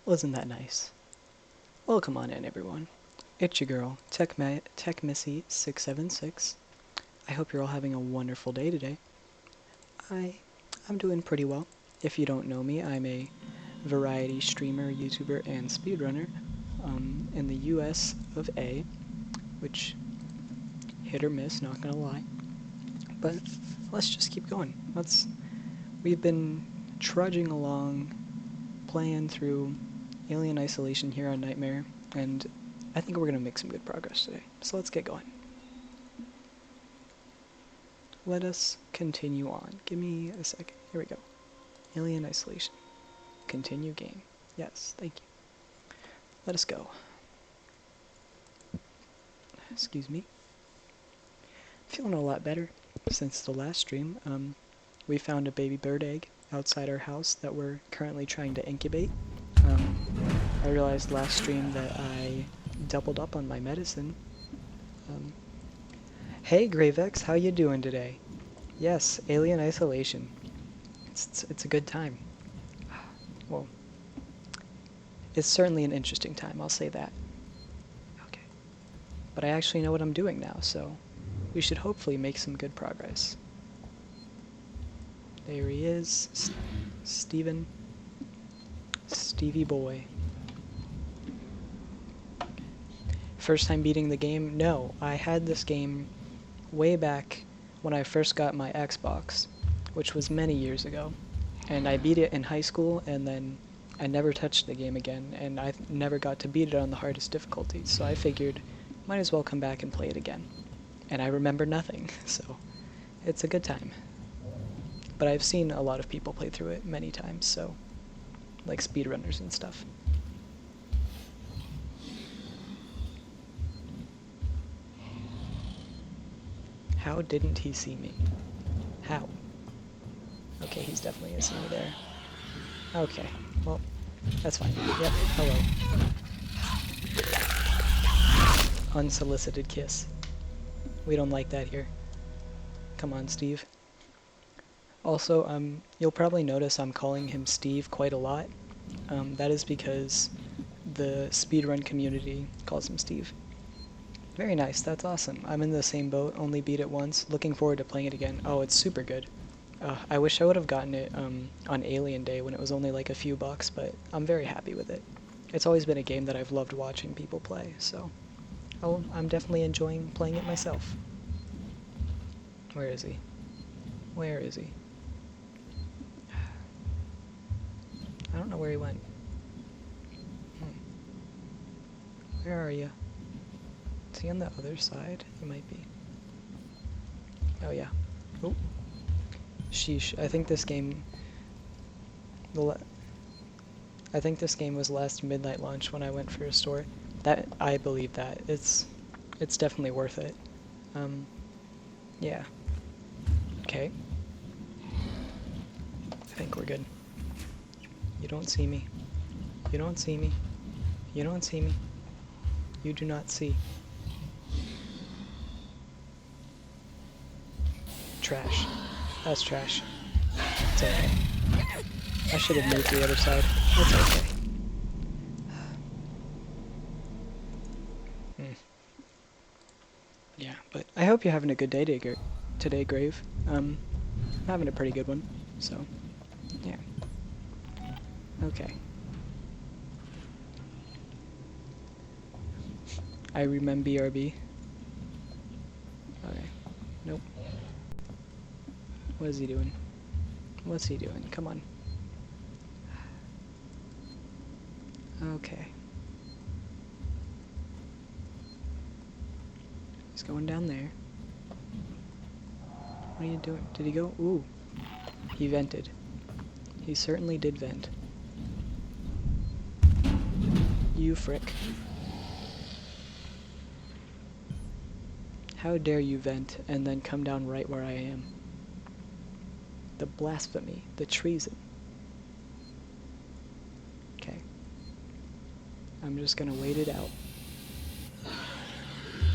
Wasn't that nice? Welcome on in, everyone. It's your girl, TechMissy676. I hope you're all having a wonderful day today. I'm doing pretty well. If you don't know me, I'm a variety streamer, YouTuber, and speedrunner in the US of A, which hit or miss, not gonna lie. But let's just keep going. We've been trudging along, playing through Alien Isolation here on Nightmare, and I think we're going to make some good progress today. So let's get going. Let us continue on. Give me a second. Here we go. Alien Isolation. Continue game. Yes, thank you. Let us go. Excuse me. Feeling a lot better since the last stream. We found a baby bird egg outside our house that we're currently trying to incubate. I realized last stream that I doubled up on my medicine. Hey Gravex, how you doing today? Yes, Alien Isolation. It's a good time. Well, it's certainly an interesting time, I'll say that. Okay. But I actually know what I'm doing now, so we should hopefully make some good progress. There he is, Steven. Stevie boy. First time beating the game? No, I had this game way back when I first got my Xbox, which was many years ago. And I beat it in high school, and then I never touched the game again, and I never got to beat it on the hardest difficulty, so I figured might as well come back and play it again. And I remember nothing, so it's a good time. But I've seen a lot of people play through it many times, so like speedrunners and stuff. How didn't he see me? How? Okay, he's definitely gonna see me there. Okay, well, that's fine. Yep, hello. Unsolicited kiss. We don't like that here. Come on, Steve. Also, you'll probably notice I'm calling him Steve quite a lot. That is because the speedrun community calls him Steve. Very nice, that's awesome. I'm in the same boat, only beat it once. Looking forward to playing it again. Oh, it's super good. I wish I would have gotten it on Alien Day when it was only like a few bucks, but I'm very happy with it. It's always been a game that I've loved watching people play, so I'm definitely enjoying playing it myself. Where is he? Where is he? I don't know where he went. Where are you? Is he on the other side? He might be. Oh yeah. Oh. Sheesh. I think this game was last midnight launch when I went for a store. That, I believe that. It's definitely worth it. Yeah. Okay. I think we're good. You don't see me. You don't see me. You don't see me. You do not see. Trash. That's trash. It's okay. I should have moved to the other side. It's okay. Yeah, but I hope you're having a good day today, Grave. I'm having a pretty good one, so, yeah. Okay. I remember BRB. Okay. Nope. What is he doing? What's he doing? Come on. Okay. He's going down there. What are you doing? Did he go? Ooh. He vented. He certainly did vent. You frick. How dare you vent and then come down right where I am? The blasphemy. The treason. Okay. I'm just gonna wait it out.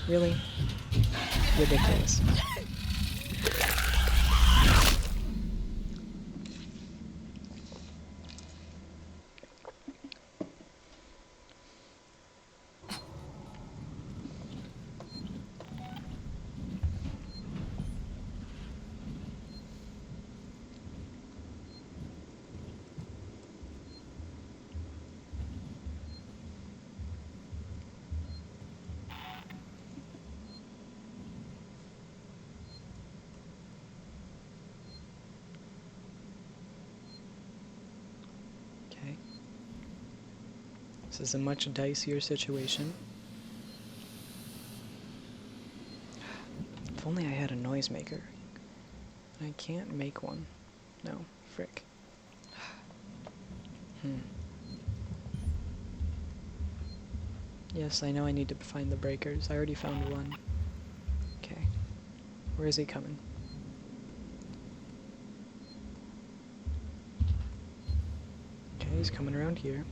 Really? Ridiculous. Okay. This is a much dicier situation. If only I had a noisemaker. I can't make one. No, frick. Yes, I know I need to find the breakers. I already found one. Okay. Where is he coming? Okay, he's coming around here.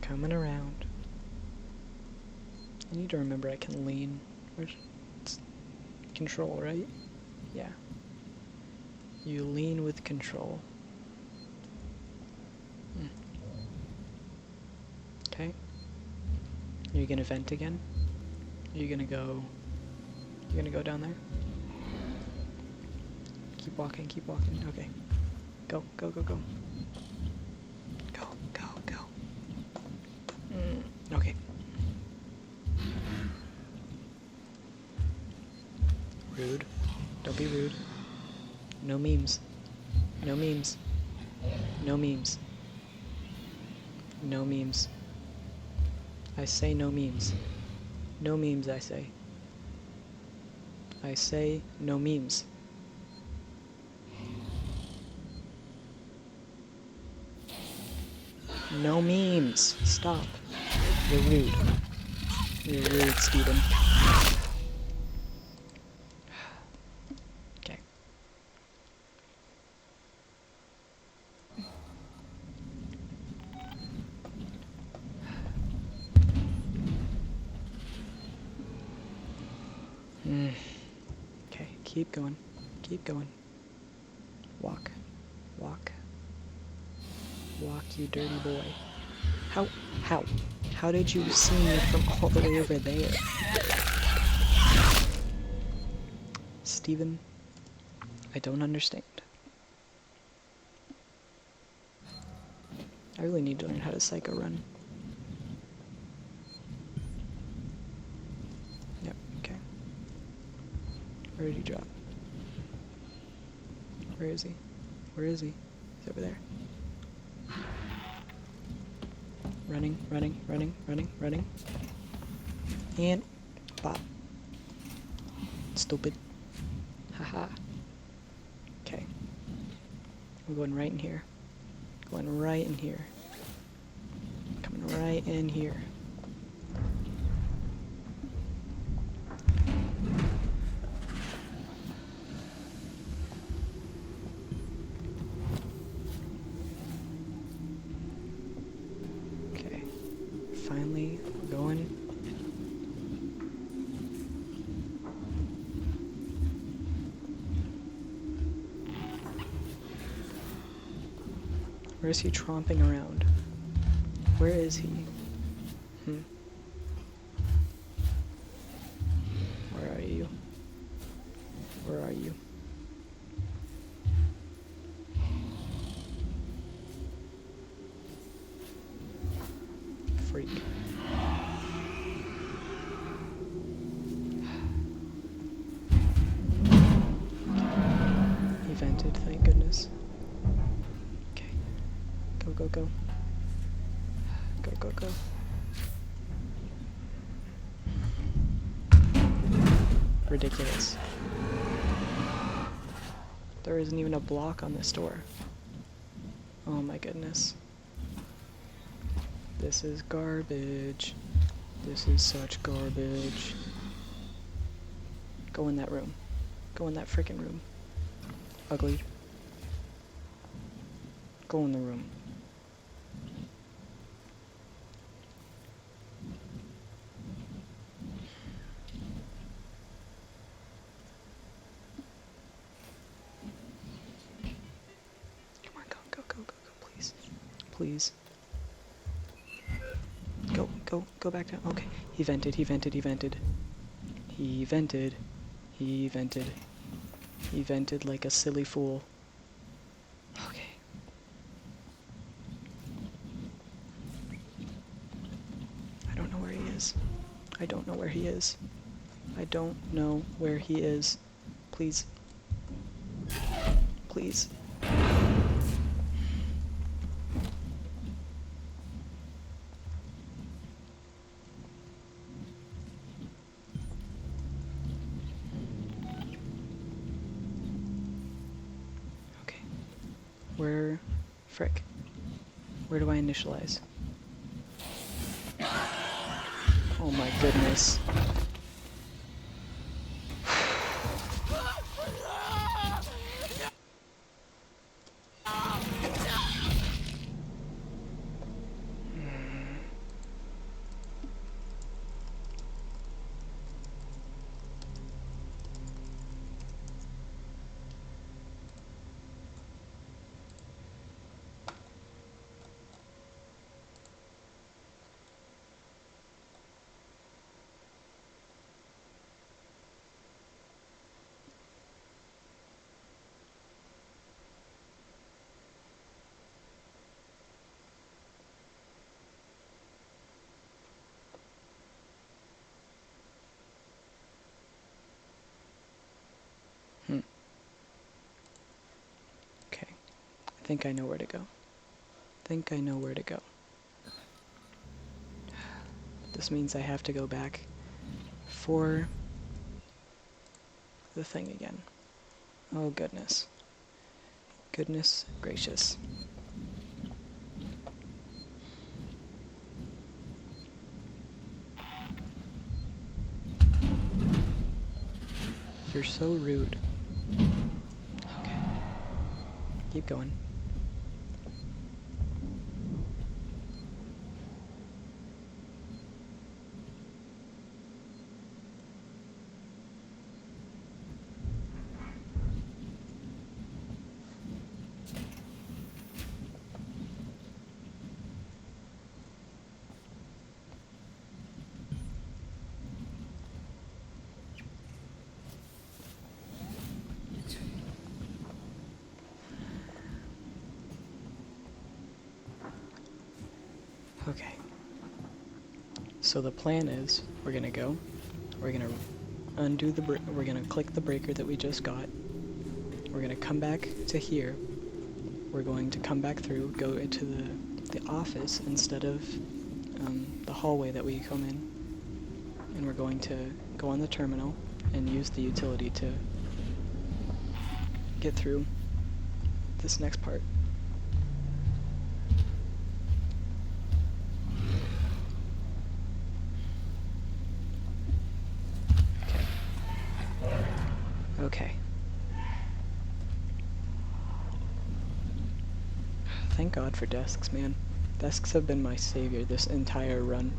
Coming around. I need to remember I can lean. It's control, right? Yeah. You lean with control. Okay. Are you gonna vent again? Are you gonna go... You're gonna go down there? Keep walking, keep walking. Okay. Go, go, go, go. Go, go, go. Okay. Rude. Don't be rude. No memes. No memes. No memes. No memes. I say no memes. No memes, I say. I say no memes. No memes. Stop. You're rude. You're rude, Steven. Okay. Okay, keep going. Keep going. Walk. Walk. Walk, you dirty boy. How? How did you see me from all the way over there? Steven, I don't understand. I really need to learn how to psycho run. Yep, okay. Where did he drop? Where is he? Where is he? He's over there. Running, running, running, running, running. And pop. Stupid. Haha. Okay. I'm going right in here. Going right in here. Coming Right in here. Okay. Finally, we're going. Where is he tromping around? Where is he? Where are you? Where are you? Freak. He vented, thank goodness. Okay. Go, go, go. Go, go, go. Ridiculous. There isn't even a block on this door. Oh my goodness. This is garbage. This is such garbage. Go in that room. Go in that freaking room. Ugly. Go in the room. Come on, go, go, go, go, go, please. Please. Go, go, go back down. Okay. He vented, he vented, he vented. He vented. He vented. He vented like a silly fool. Okay. I don't know where he is. I don't know where he is. I don't know where he is. Please. Please. Okay. Where... frick. Where do I initialize? Oh my goodness. Okay. I think I know where to go. Think I know where to go. This means I have to go back for the thing again. Oh goodness. Goodness gracious. You're so rude. Okay. Keep going. Okay. So the plan is, we're gonna go, we're gonna undo the we're gonna click the breaker that we just got. We're gonna come back to here. We're going to come back through, go into the office instead of the hallway that we come in. And we're going to go on the terminal and use the utility to get through this next part. Thank God for desks, man. Desks have been my savior this entire run.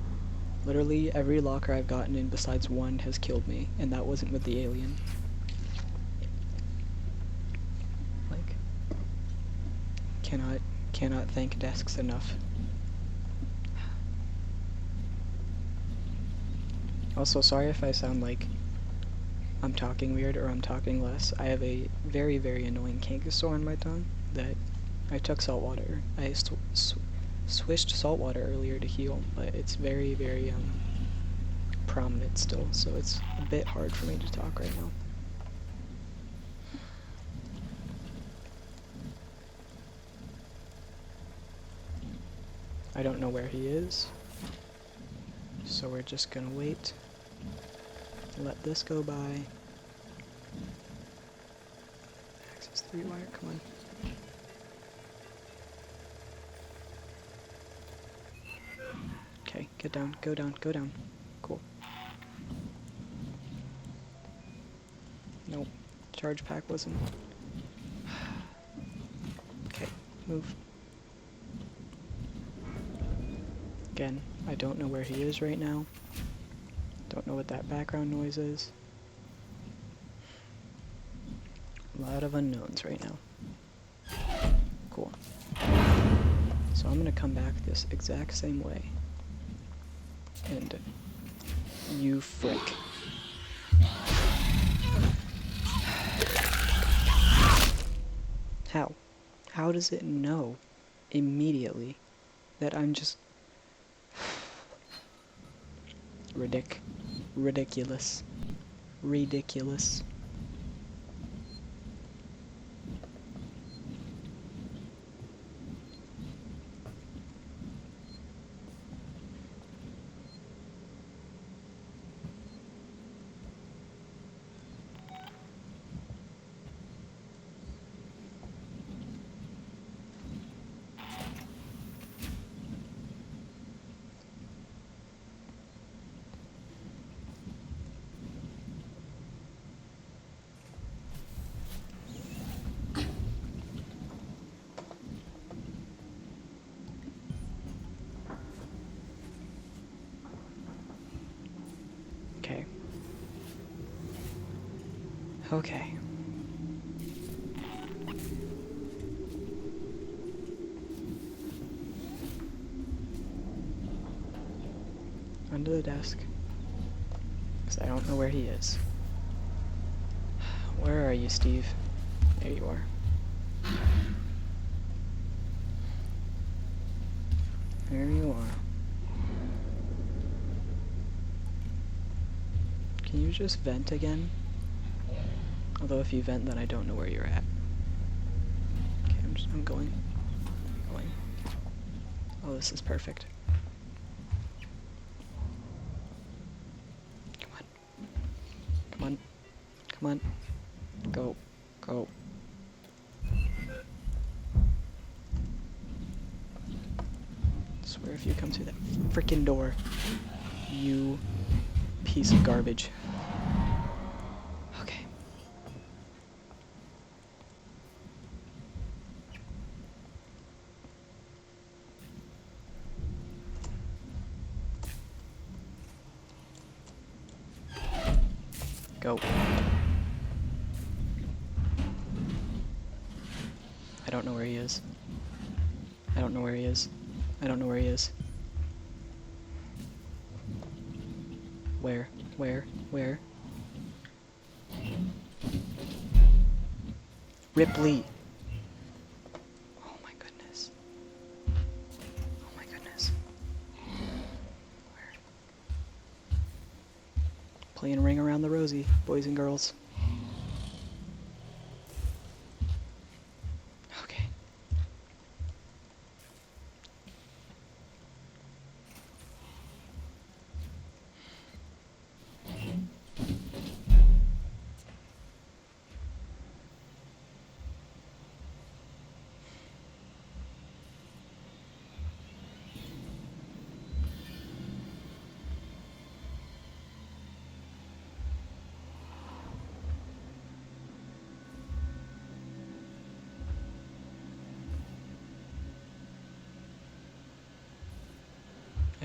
Literally every locker I've gotten in besides one has killed me, and that wasn't with the alien. Like, cannot thank desks enough. Also, sorry if I sound like I'm talking weird or I'm talking less. I have a very, very annoying canker sore on my tongue that I took salt water. I swished salt water earlier to heal, but it's very, very prominent still, so it's a bit hard for me to talk right now. I don't know where he is, so we're just gonna wait. Let this go by. Access 3 wire, come on. Okay, get down, go down, go down. Cool. Nope, charge pack wasn't. Okay, move. Again, I don't know where he is right now. Don't know what that background noise is. A lot of unknowns right now. Cool. So I'm gonna come back this exact same way. And you frick. How? How does it know immediately that I'm just ridiculous. Ridiculous. Okay. Okay. Under the desk. Because I don't know where he is. Where are you, Steve? There you are. There you are. Can you just vent again? Although if you vent, then I don't know where you're at. Okay, I'm going. Oh, this is perfect. Come on. Come on. Come on. Go. Go. I swear if you come through that frickin' door, you piece of garbage. Okay. Go. I don't know where he is. I don't know where he is. I don't know where he is. Where? Where? Where? Ripley! Oh my goodness. Oh my goodness. Where? Playing Ring Around the Rosie, boys and girls. Okay.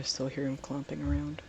I still hear him clomping around.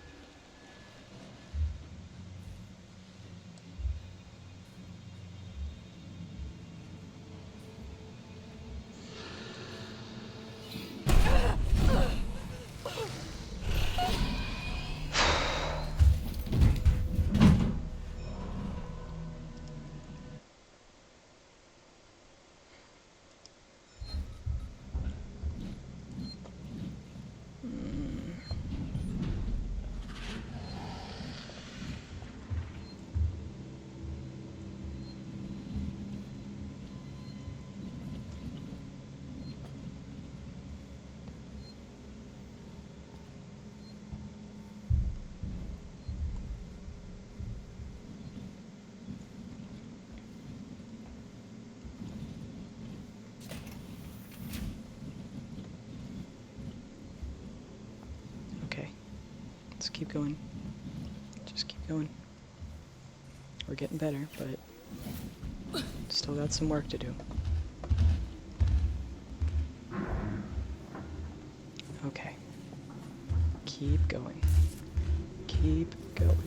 Let's keep going. Just keep going. We're getting better, but still got some work to do. Okay. Keep going. Keep going.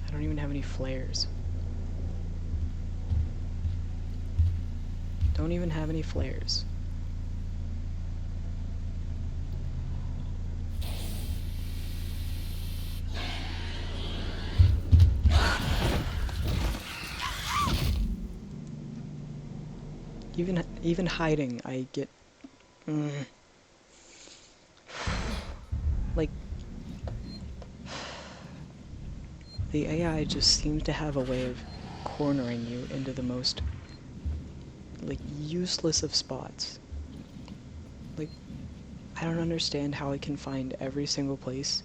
I don't even have any flares. Don't even have any flares. Even hiding, I get like the AI just seems to have a way of cornering you into the most like useless of spots. Like, I don't understand how it can find every single place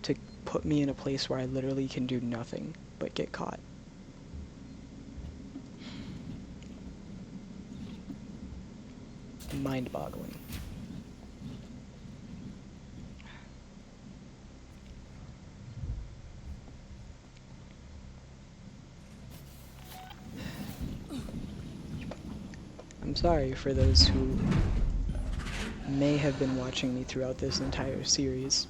to put me in a place where I literally can do nothing but get caught. Mind-boggling. I'm sorry for those who may have been watching me throughout this entire series,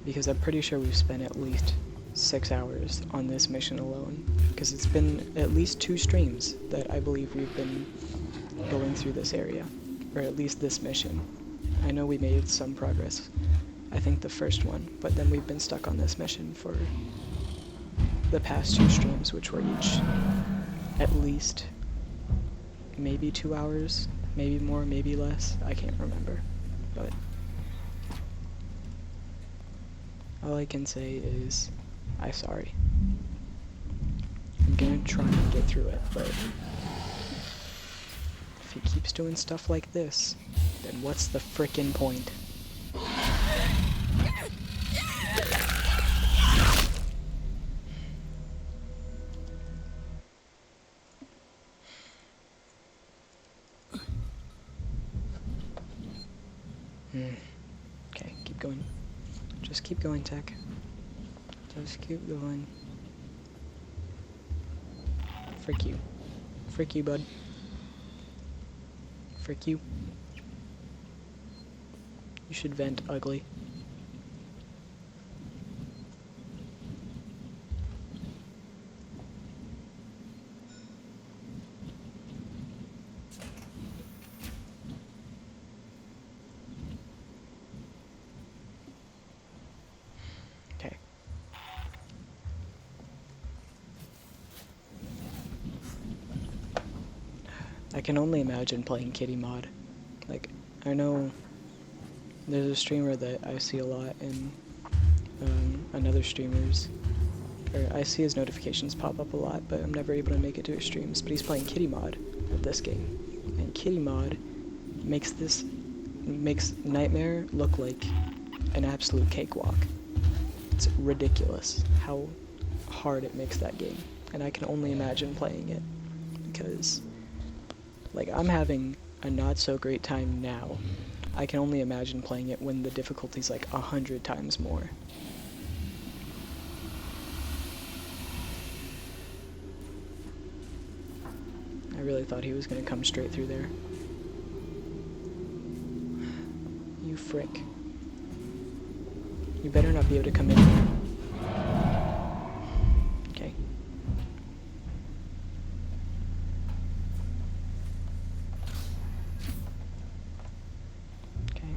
because I'm pretty sure we've spent at least 6 hours on this mission alone, because it's been at least 2 streams that I believe we've been going through this area, or at least this mission. I know we made some progress, I think the first one, but then we've been stuck on this mission for the past 2 streams, which were each at least maybe 2 hours, maybe more, maybe less, I can't remember, but all I can say is, I'm sorry. I'm gonna try and get through it, but if he keeps doing stuff like this, then what's the frickin' point? Okay, keep going. Just keep going, Tech. Just keep going. Frick you. Frick you, bud. Frick you. You should vent, ugly. Okay. I can only imagine playing kitty mod. Like, I know there's a streamer that I see a lot, and another streamer's, or I see his notifications pop up a lot, but I'm never able to make it to his streams. But he's playing Kitty Mod with this game, and Kitty Mod makes Nightmare look like an absolute cakewalk. It's ridiculous how hard it makes that game, and I can only imagine playing it, because like I'm having a not so great time now. I can only imagine playing it when the difficulty's like 100 times more. I really thought he was gonna come straight through there. You frick. You better not be able to come in here. Okay. Okay.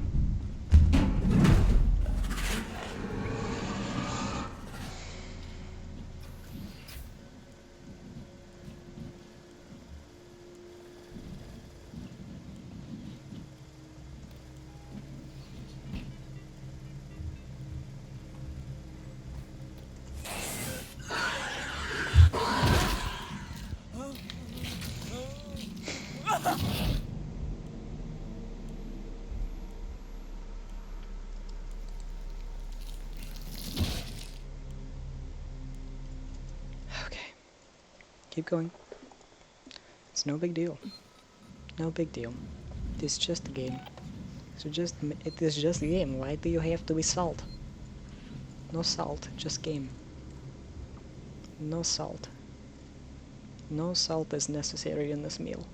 Keep going. It's no big deal. No big deal. It's just a game. So it is just a game. Why do you have to be salt? No salt, just game. No salt. No salt is necessary in this meal.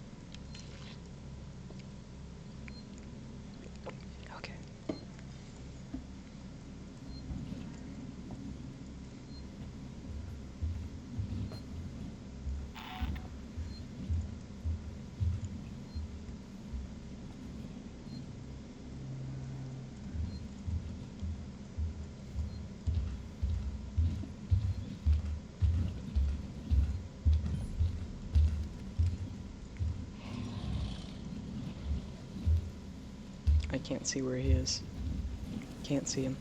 Okay. I can't see where he is. Can't see him.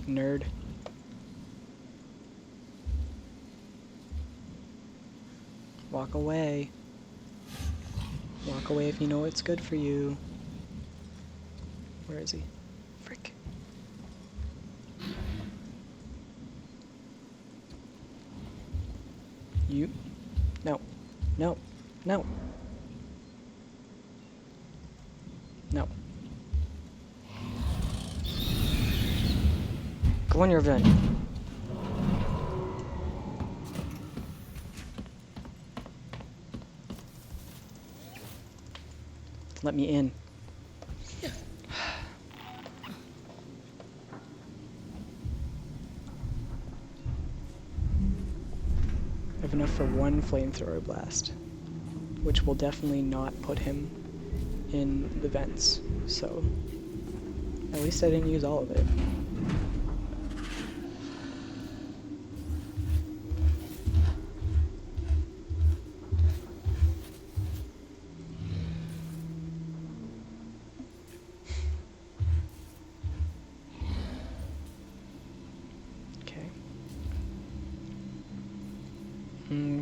Nerd. Walk away. Walk away if you know it's good for you. Where is he? Frick. You. No. No. No. No. Go on your vent. Let me in. I have enough for one flamethrower blast, which will definitely not put him in the vents, so at least I didn't use all of it.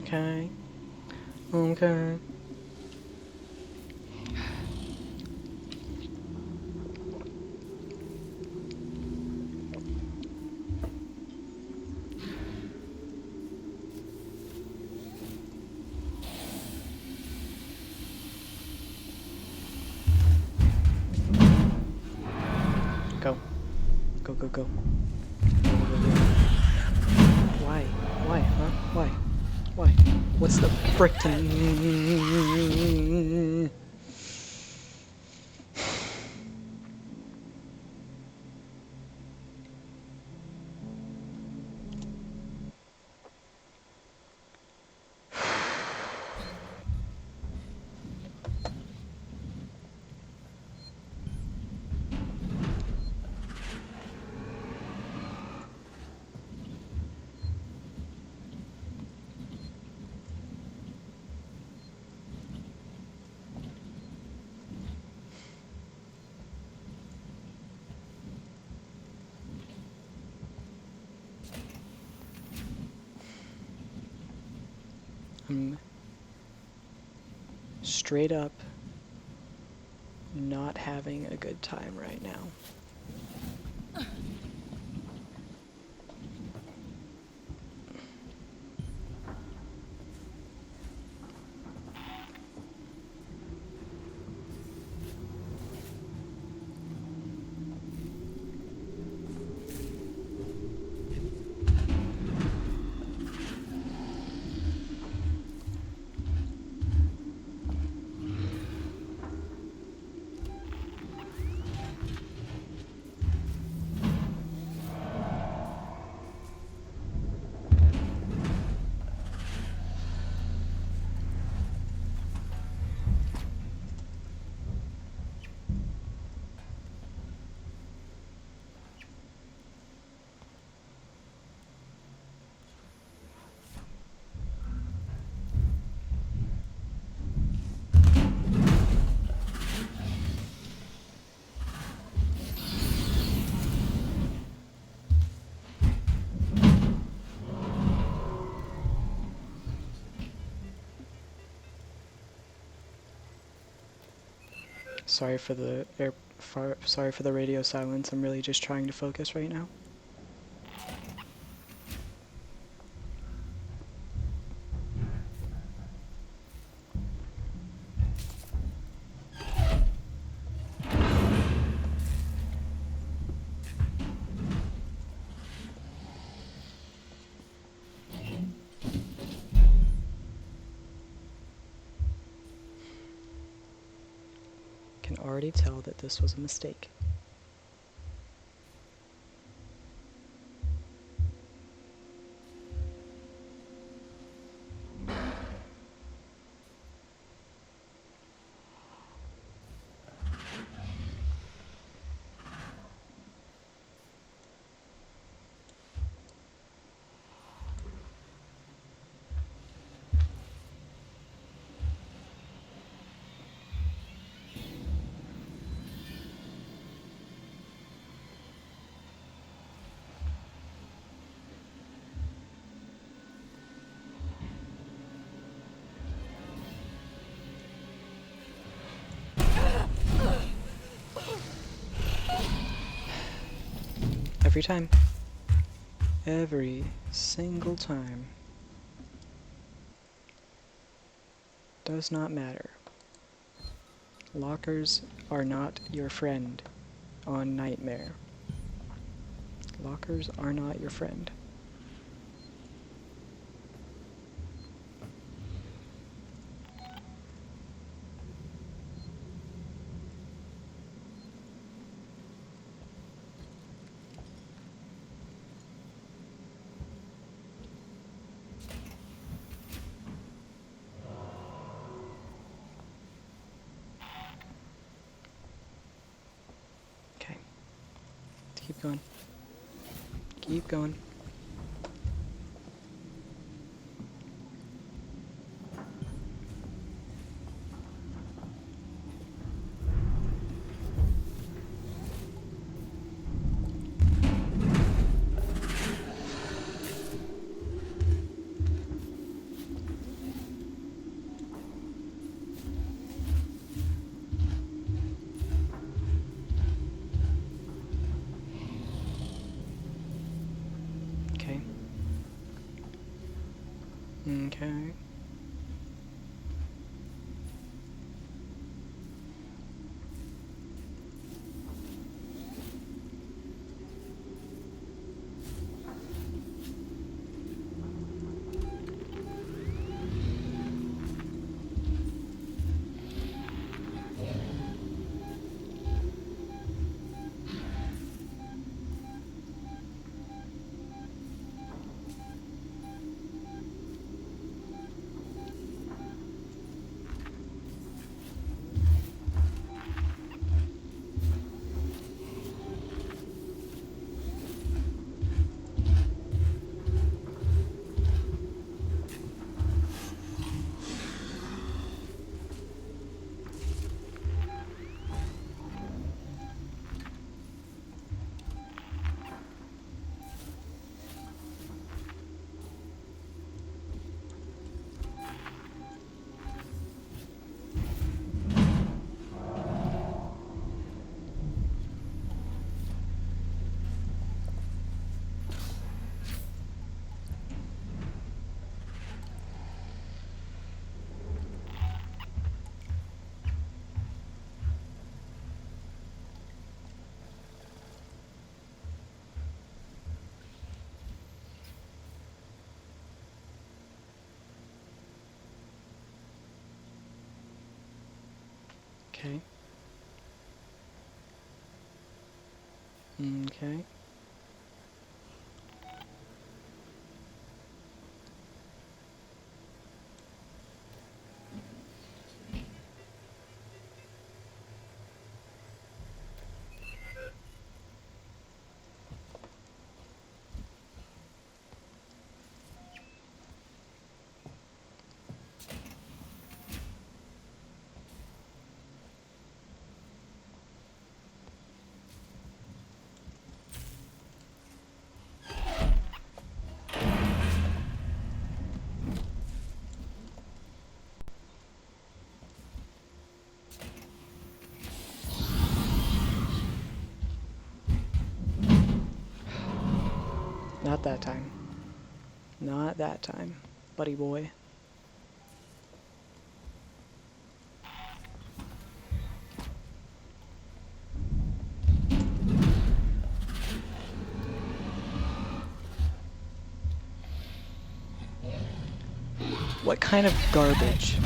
Okay. Okay. Go. Go, go, go. Why? Why, huh? Why? Why? What's the frickin'... I'm straight up not having a good time right now. Sorry for the sorry for the radio silence. I'm really just trying to focus right now. Can already tell that this was a mistake. Every time. Every single time. Does not matter. Lockers are not your friend on Nightmare. Lockers are not your friend. Okay. Keep going. Keep going. Okay. Okay. Okay. Okay. Not that time. Not that time, buddy boy. What kind of garbage?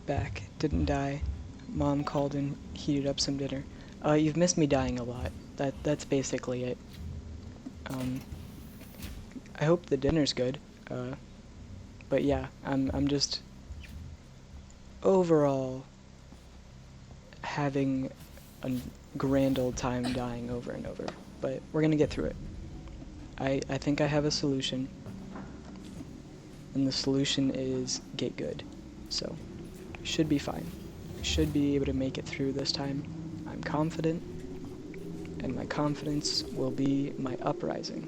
Back, didn't die. Mom called and heated up some dinner. You've missed me dying a lot. That's basically it. I hope the dinner's good. But yeah, I'm just overall having a grand old time dying over and over. But we're gonna get through it. I think I have a solution. And the solution is get good. So, should be fine. Should be able to make it through this time. I'm confident, and my confidence will be my uprising.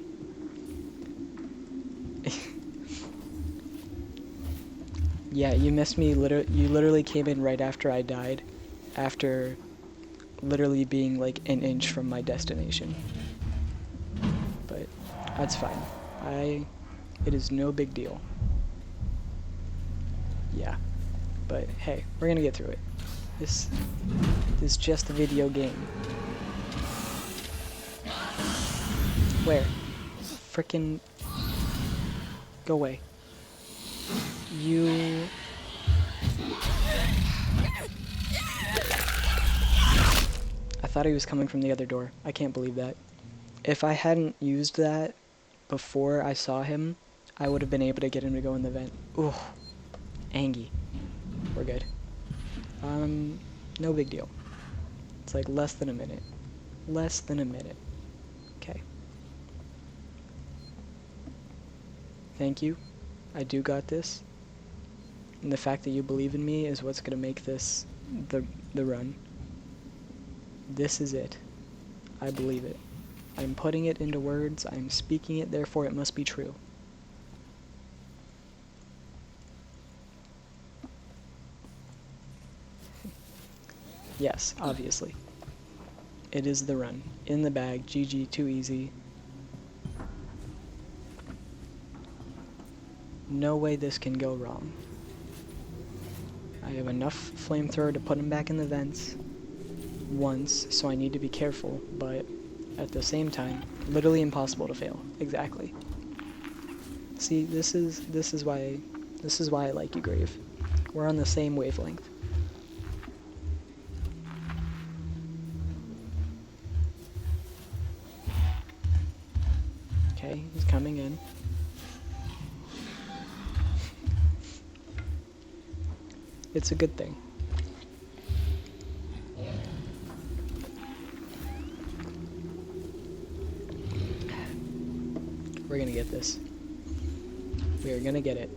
Yeah, you missed me. You literally came in right after I died, after literally being like an inch from my destination. But that's fine. It is no big deal. Yeah. But hey, we're gonna get through it. This is just a video game. Where? Frickin' go away. You... I thought he was coming from the other door. I can't believe that. If I hadn't used that before I saw him, I would have been able to get him to go in the vent. Ooh. Angie. We're good. No big deal. It's like less than a minute. Less than a minute. Okay. Thank you. I do got this. And the fact that you believe in me is what's gonna make this the run. This is it. I believe it. I'm putting it into words. I'm speaking it, therefore it must be true. Yes, obviously. It is the run. In the bag. GG, too easy. No way this can go wrong. I have enough flamethrower to put him back in the vents once, so I need to be careful, but at the same time, literally impossible to fail. Exactly. See, this is why I like you, Grave. We're on the same wavelength. Okay, he's coming in. It's a good thing. We're gonna get this. We are gonna get it.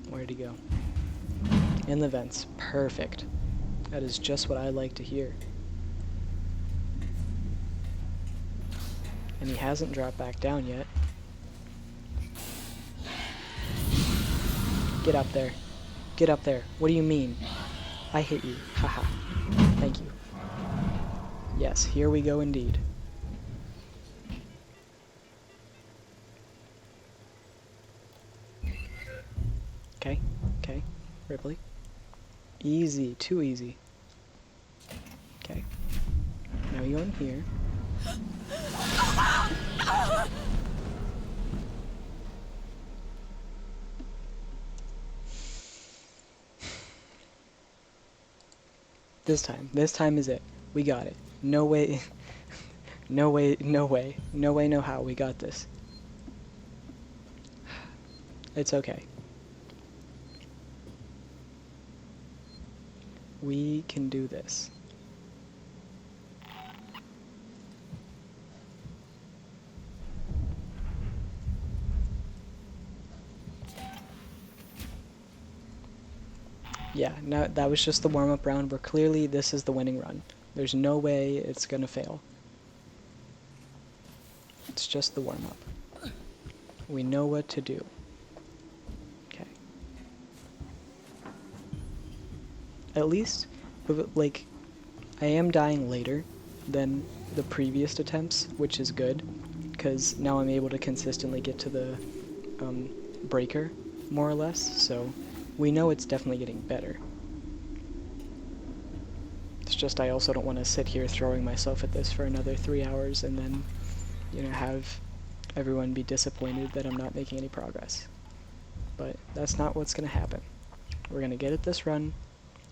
Where'd he go? In the vents. Perfect. That is just what I like to hear. And he hasn't dropped back down yet. Get up there. Get up there. What do you mean? I hit you. Haha. Thank you. Yes, here we go indeed. Okay, okay. Ripley. Easy, too easy. Okay. Now you go in here. This time is it. We got it. No way, no way, no way, no way, no how, we got this. It's okay. We can do this. Yeah, now that was just the warm-up round, where clearly this is the winning run. There's no way it's gonna fail. It's just the warm-up. We know what to do. Okay. At least, like, I am dying later than the previous attempts, which is good, because now I'm able to consistently get to the breaker, more or less, so we know it's definitely getting better. It's just I also don't want to sit here throwing myself at this for another 3 hours and then, you know, have everyone be disappointed that I'm not making any progress. But that's not what's going to happen. We're going to get at this run,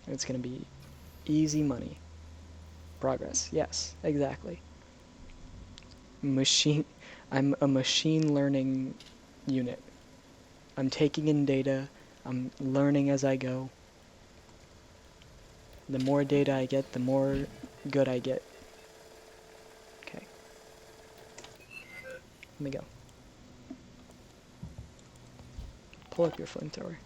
and it's going to be easy money. Progress, yes, exactly. I'm a machine learning unit. I'm taking in data, I'm learning as I go. The more data I get, the more good I get. Okay. Let me go. Pull up your flamethrower.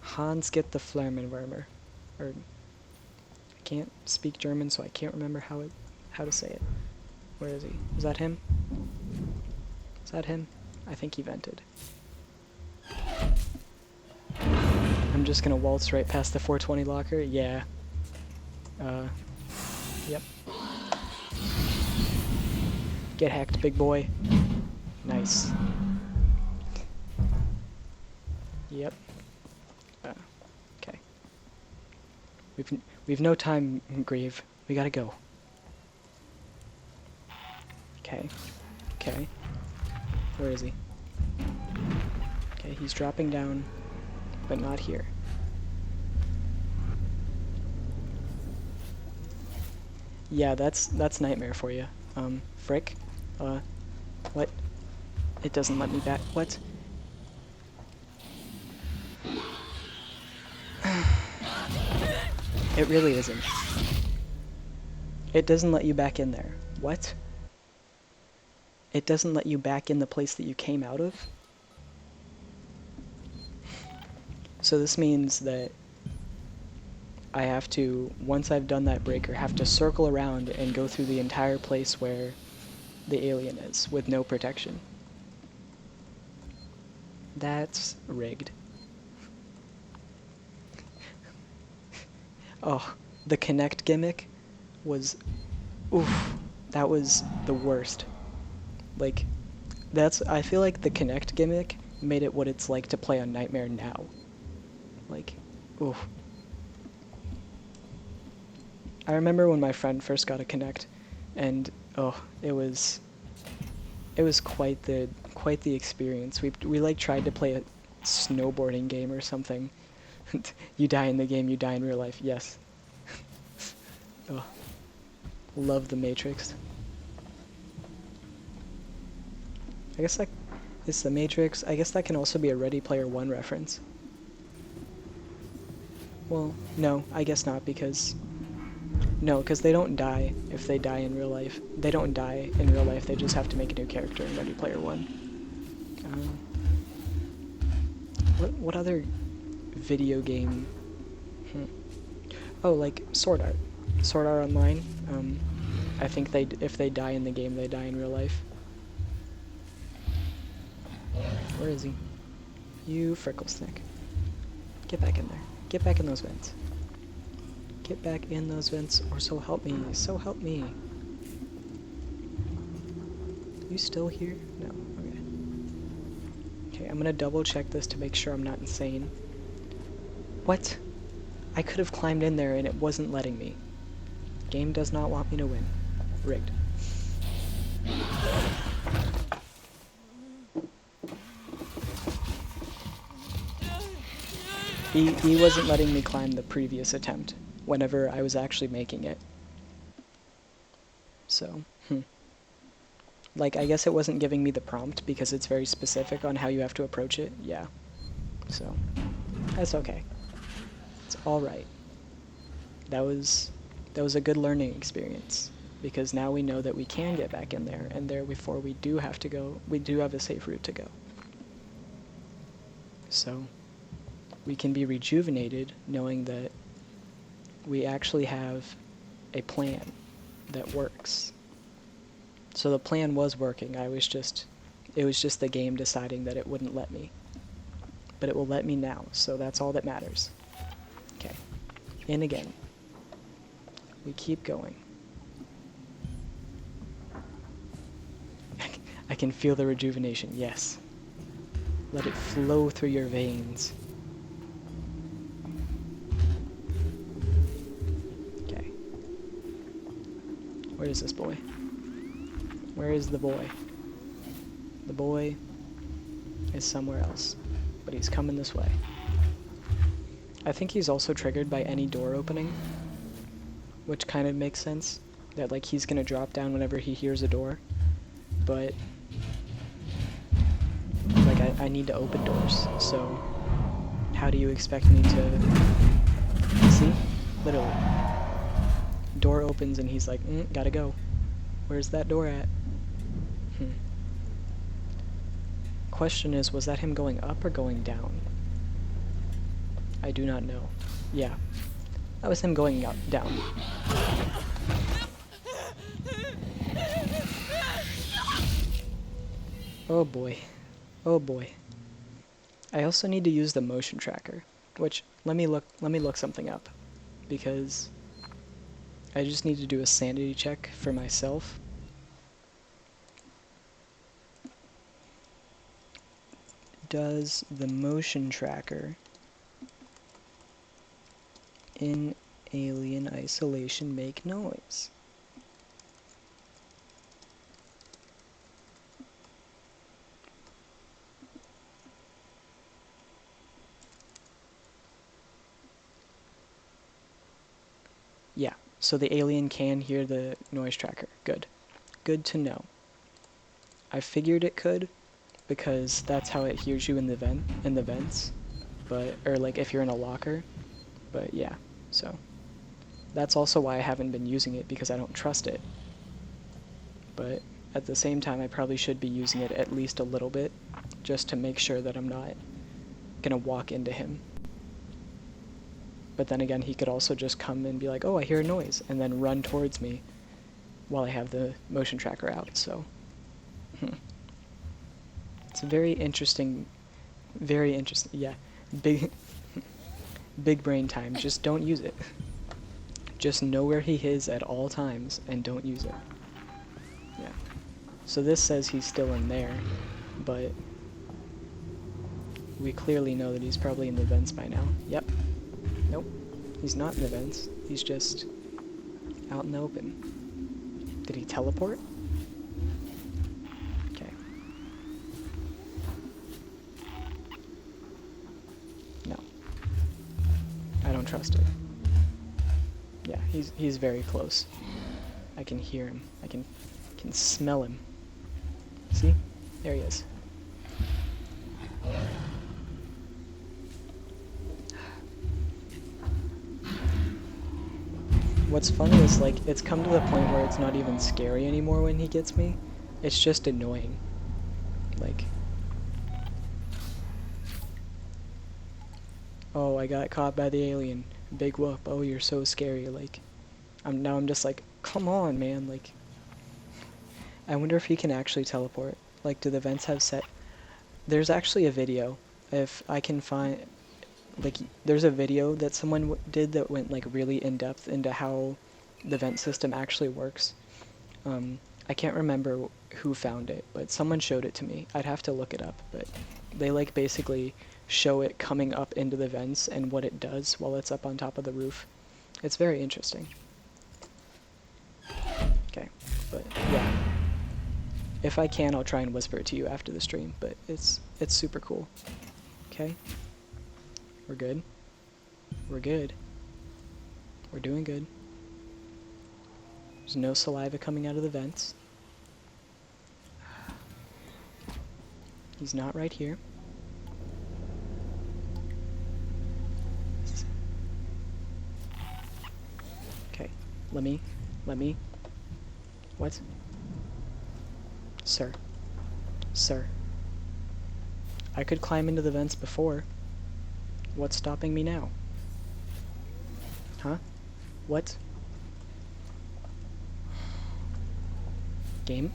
Hans get the Flammenwärmer. Or, I can't speak German, so I can't remember how to say it. Where is he? Is that him? Is that him? I think he vented. I'm just gonna waltz right past the 420 locker. Yeah. Yep. Get hacked, big boy. Nice. Yep. Okay. We've no time, Grieve. We gotta go. Okay. Okay. Where is he? Okay, he's dropping down, but not here. Yeah, that's nightmare for you. Frick? What? It doesn't let me back. What? It really isn't. It doesn't let you back in there. What? It doesn't let you back in the place that you came out of? So this means that I have to, once I've done that breaker, have to circle around and go through the entire place where the alien is, with no protection. That's rigged. Oh, the Kinect gimmick was, oof, that was the worst. Like, I feel like the Kinect gimmick made it what it's like to play on Nightmare now. Like, oof. I remember when my friend first got a Kinect, and oh, it was quite the experience. We like tried to play a snowboarding game or something. You die in the game, you die in real life. Yes. Oh, love the Matrix. I guess it's the Matrix. I guess that can also be a Ready Player One reference. Well, no, I guess not, because they don't die if they die in real life. They don't die in real life, they just have to make a new character in Ready Player One. What other video game? Oh, like Sword Art. Sword Art Online. I think if they die in the game, they die in real life. Where is he? You freckle stick. Get back in there. Get back in those vents. Get back in those vents, or so help me. So help me. You still here? No. Okay. Okay, I'm gonna double check this to make sure I'm not insane. What? I could have climbed in there and it wasn't letting me. Game does not want me to win. Rigged. He wasn't letting me climb the previous attempt, whenever I was actually making it. So, Like, I guess it wasn't giving me the prompt because it's very specific on how you have to approach it. Yeah. So, that's okay. It's alright. That was a good learning experience, because now we know that we can get back in there, and therefore we do have to go, we do have a safe route to go. So, we can be rejuvenated knowing that we actually have a plan that works. So the plan was working, it was just the game deciding that it wouldn't let me. But it will let me now, so that's all that matters. Okay, in again. We keep going. I can feel the rejuvenation, yes. Let it flow through your veins. Okay. Where is this boy? Where is the boy? The boy is somewhere else, but he's coming this way. I think he's also triggered by any door opening, which kind of makes sense, that like he's gonna drop down whenever he hears a door, but like I need to open doors, so how do you expect me to see? Literally. Door opens and he's like, gotta go. Where's that door at? Question is, was that him going up or going down? I do not know. Yeah. That was him going up, down. Oh boy. Oh boy. I also need to use the motion tracker, which let me look something up, because I just need to do a sanity check for myself. Does the motion tracker in Alien Isolation make noise? Yeah, so the alien can hear the noise tracker. Good. Good to know. I figured it could, because that's how it hears you in the vents, but, or like if you're in a locker, but yeah, so. That's also why I haven't been using it, because I don't trust it. But at the same time, I probably should be using it at least a little bit, just to make sure that I'm not gonna walk into him. But then again, he could also just come and be like, oh, I hear a noise, and then run towards me while I have the motion tracker out, so. It's a very interesting, yeah, big brain time, just don't use it. Just know where he is at all times, and don't use it. Yeah. So this says he's still in there, but we clearly know that he's probably in the vents by now. Yep. Nope. He's not in the vents. He's just out in the open. Did he teleport? Okay. No. I don't trust it. Yeah, he's very close. I can hear him. I can smell him. See? There he is. What's funny is, like, it's come to the point where it's not even scary anymore when he gets me. It's just annoying. Like, oh, I got caught by the alien. Big whoop. Oh, you're so scary. Like, I'm just like, come on, man. Like, I wonder if he can actually teleport. Like, do the vents have set? There's actually a video if I can find, like, there's a video that someone did that went like really in depth into how the vent system actually works. I can't remember who found it, but someone showed it to me. I'd have to look it up, but they like basically show it coming up into the vents and what it does while it's up on top of the roof. It's very interesting. Okay, but yeah. If I can, I'll try and whisper it to you after the stream, but it's super cool. Okay? We're good. We're good. We're doing good. There's no saliva coming out of the vents. He's not right here. Okay, let me. What? Sir. Sir. I could climb into the vents before. What's stopping me now? Huh? What? Game?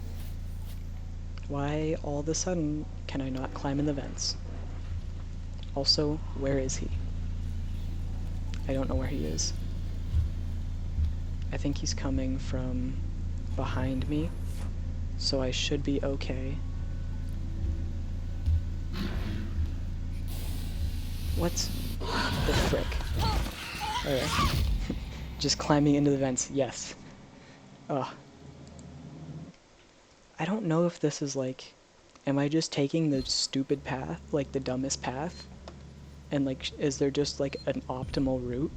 Why all of a sudden can I not climb in the vents? Also, where is he? I don't know where he is. I think he's coming from behind me, so I should be okay. What the frick? Alright. Just climbing into the vents, yes. Ugh. I don't know if this is like, am I just taking the stupid path, like the dumbest path? And like, is there just like an optimal route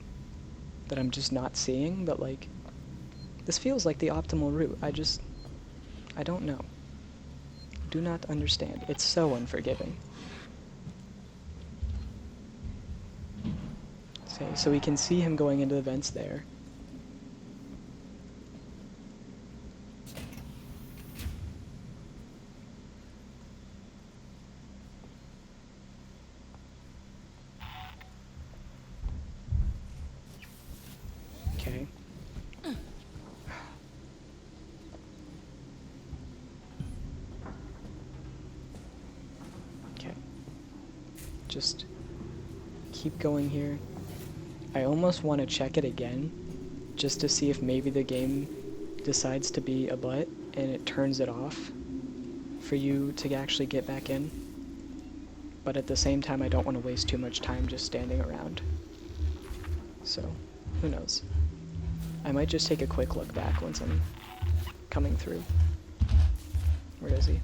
that I'm just not seeing? But like, this feels like the optimal route. I don't know. Do not understand. It's so unforgiving. Okay, so we can see him going into the vents there. Okay. Okay. Just keep going here. I almost want to check it again, just to see if maybe the game decides to be a butt and it turns it off for you to actually get back in. But at the same time, I don't want to waste too much time just standing around. So, who knows? I might just take a quick look back once I'm coming through. Where is he?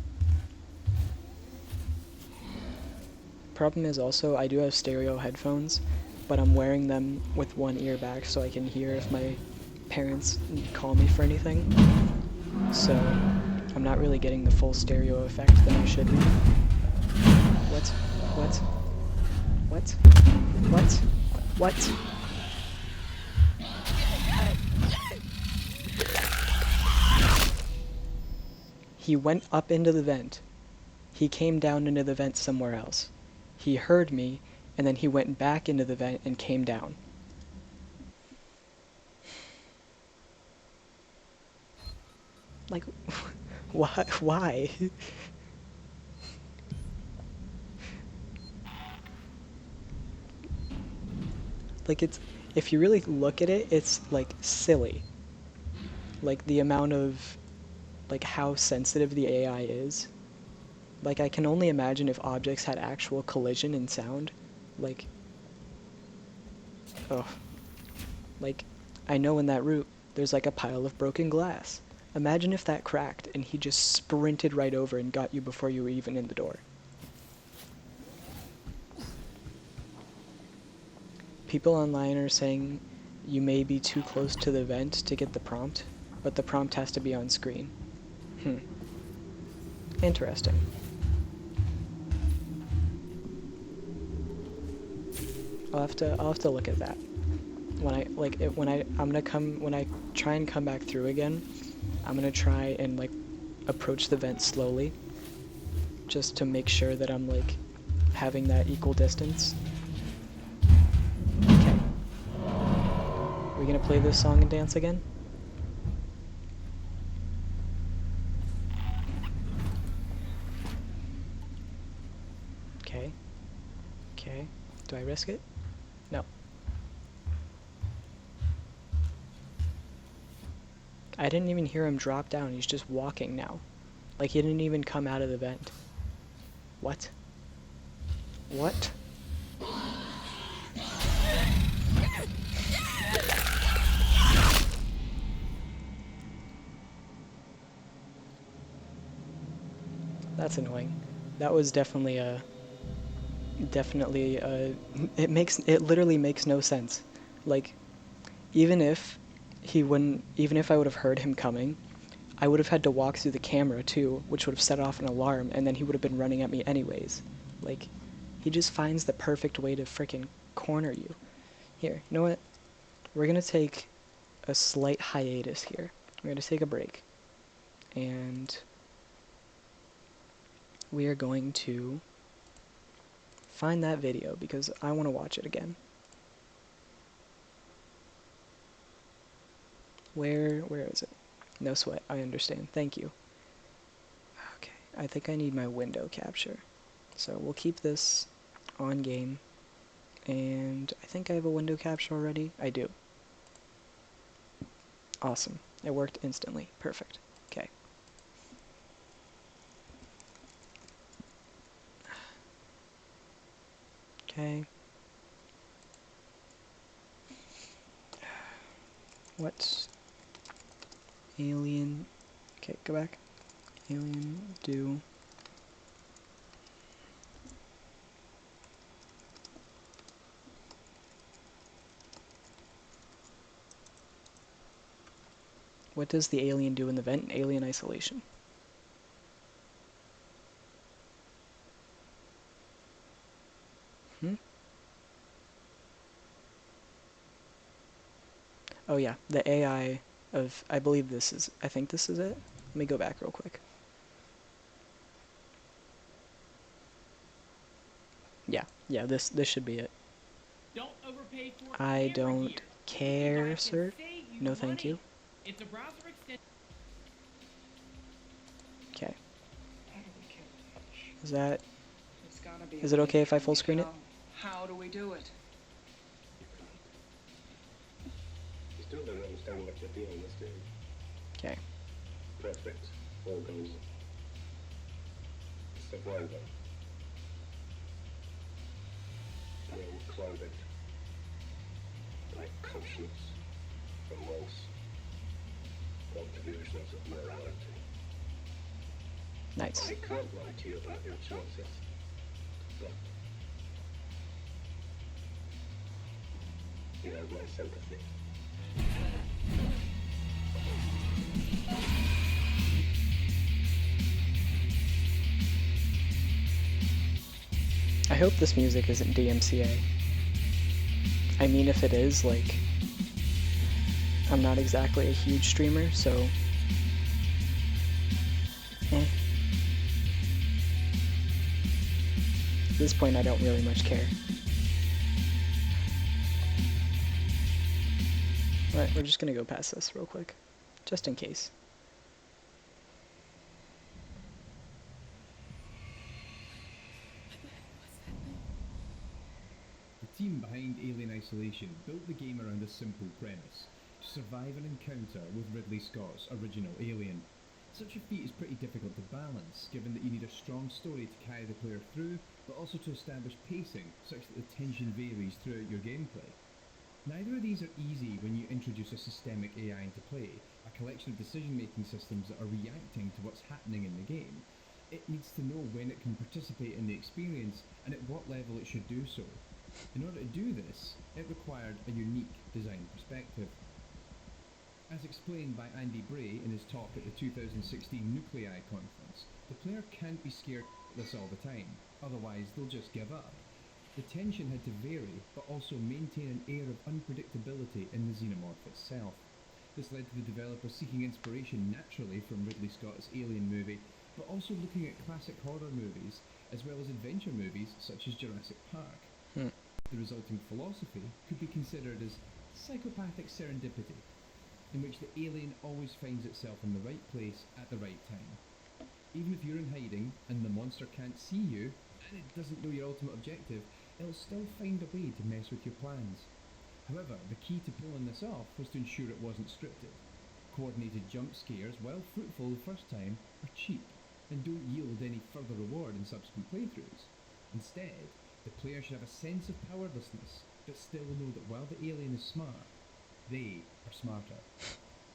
Problem is also, I do have stereo headphones, but I'm wearing them with one ear back so I can hear if my parents call me for anything. So, I'm not really getting the full stereo effect that I should be. What? What? What? What? What? He went up into the vent. He came down into the vent somewhere else. He heard me, and then he went back into the vent and came down. Like, why? Why? Like, it's, if you really look at it, it's like silly. Like the amount of, like how sensitive the AI is. Like, I can only imagine if objects had actual collision and sound. Like, oh. Like, I know in that route, there's like a pile of broken glass. Imagine if that cracked and he just sprinted right over and got you before you were even in the door. People online are saying you may be too close to the vent to get the prompt, but the prompt has to be on screen. Interesting. I'll have to look at that. When I try and come back through again, I'm gonna try and like approach the vent slowly, just to make sure that I'm like having that equal distance. Okay. We gonna play this song and dance again? Okay. Do I risk it? No. I didn't even hear him drop down. He's just walking now. Like, he didn't even come out of the vent. What? What? That's annoying. That was definitely a... it literally makes no sense. Like, even if I would have heard him coming, I would have had to walk through the camera too, which would have set off an alarm, and then he would have been running at me anyways. Like, he just finds the perfect way to frickin' corner you. Here, you know what? We're gonna take a slight hiatus here. We're gonna take a break. And we are going to find that video because I want to watch it again. Where is it? No sweat, I understand. Thank you. Okay, I think I need my window capture. So we'll keep this on game. And I think I have a window capture already. I do. Awesome. It worked instantly. Perfect. Okay. Okay. What's alien? Okay, go back. Alien do. What does the alien do in the vent? Alien isolation. Oh yeah, the AI of, I think this is it. Let me go back real quick. Yeah, this should be it. Don't overpay for I don't care, sir. No thank you. It's a browser extension. Okay. Is it okay if I full screen it? How do we do it? You still don't understand what you're dealing with, do you? Okay. Perfect. All goes. Survival. Will clothe it. Like conscience, remorse, contributions of morality. Nice. I can't lie to you about your choices, but you have my sympathy. I hope this music isn't DMCA. I mean, if it is, like, I'm not exactly a huge streamer, so... At this point, I don't really much care. Alright, we're just gonna go past this real quick, just in case. The team behind Alien Isolation built the game around a simple premise: to survive an encounter with Ridley Scott's original Alien. Such a feat is pretty difficult to balance, given that you need a strong story to carry the player through, but also to establish pacing, such that the tension varies throughout your gameplay. Neither of these are easy when you introduce a systemic AI into play, a collection of decision-making systems that are reacting to what's happening in the game. It needs to know when it can participate in the experience, and at what level it should do so. In order to do this, it required a unique design perspective. As explained by Andy Bray in his talk at the 2016 Nuclei conference, the player can't be scared this all the time, otherwise they'll just give up. The tension had to vary, but also maintain an air of unpredictability in the xenomorph itself. This led to the developer seeking inspiration naturally from Ridley Scott's Alien movie, but also looking at classic horror movies, as well as adventure movies such as Jurassic Park. The resulting philosophy could be considered as psychopathic serendipity, in which the alien always finds itself in the right place at the right time. Even if you're in hiding and the monster can't see you, and it doesn't know your ultimate objective, it'll still find a way to mess with your plans. However, the key to pulling this off was to ensure it wasn't scripted. Coordinated jump scares, while fruitful the first time, are cheap and don't yield any further reward in subsequent playthroughs. Instead, the player should have a sense of powerlessness, but still know that while the alien is smart, they are smarter.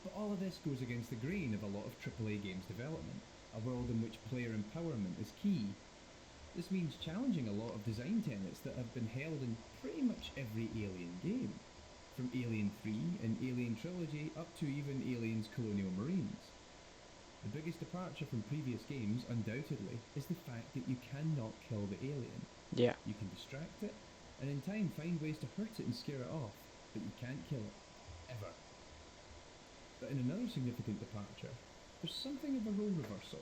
But all of this goes against the grain of a lot of AAA games development, a world in which player empowerment is key. This means challenging a lot of design tenets that have been held in pretty much every Alien game, from Alien 3 and Alien Trilogy up to even Aliens Colonial Marines. The biggest departure from previous games, undoubtedly, is the fact that you cannot kill the alien. Yeah. You can distract it, and in time find ways to hurt it and scare it off, but you can't kill it. Ever. But in another significant departure, there's something of a role reversal.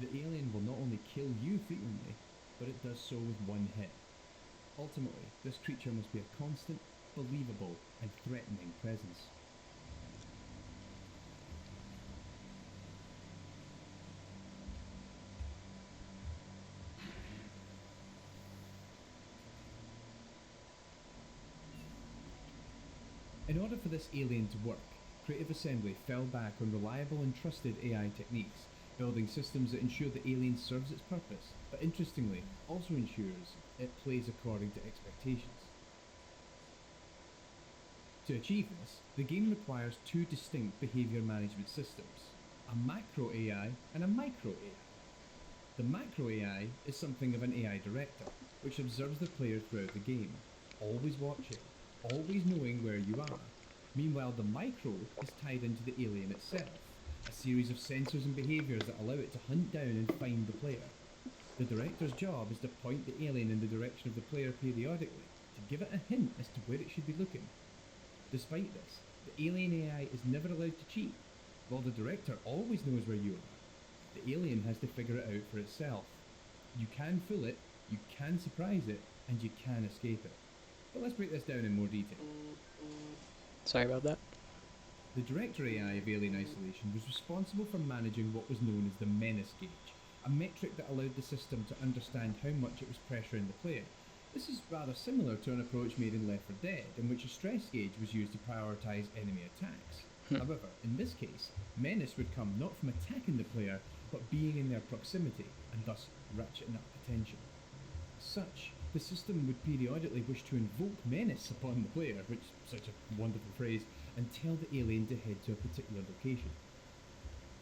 The alien will not only kill you frequently, but it does so with one hit. Ultimately, this creature must be a constant, believable, and threatening presence. In order for this alien to work, Creative Assembly fell back on reliable and trusted AI techniques, building systems that ensure the alien serves its purpose, but interestingly, also ensures it plays according to expectations. To achieve this, the game requires two distinct behavior management systems, a macro AI and a micro AI. The macro AI is something of an AI director, which observes the player throughout the game, always watching, always knowing where you are. Meanwhile, the micro is tied into the alien itself, a series of sensors and behaviours that allow it to hunt down and find the player. The director's job is to point the alien in the direction of the player periodically, to give it a hint as to where it should be looking. Despite this, the alien AI is never allowed to cheat, while the director always knows where you are. The alien has to figure it out for itself. You can fool it, you can surprise it, and you can escape it. But let's break this down in more detail. Sorry about that. The director AI of Alien Isolation was responsible for managing what was known as the menace gauge, a metric that allowed the system to understand how much it was pressuring the player. This is rather similar to an approach made in Left 4 Dead, in which a stress gauge was used to prioritise enemy attacks. However, in this case, menace would come not from attacking the player, but being in their proximity, and thus ratcheting up attention. As such, the system would periodically wish to invoke menace upon the player, which is such a wonderful phrase, and tell the alien to head to a particular location.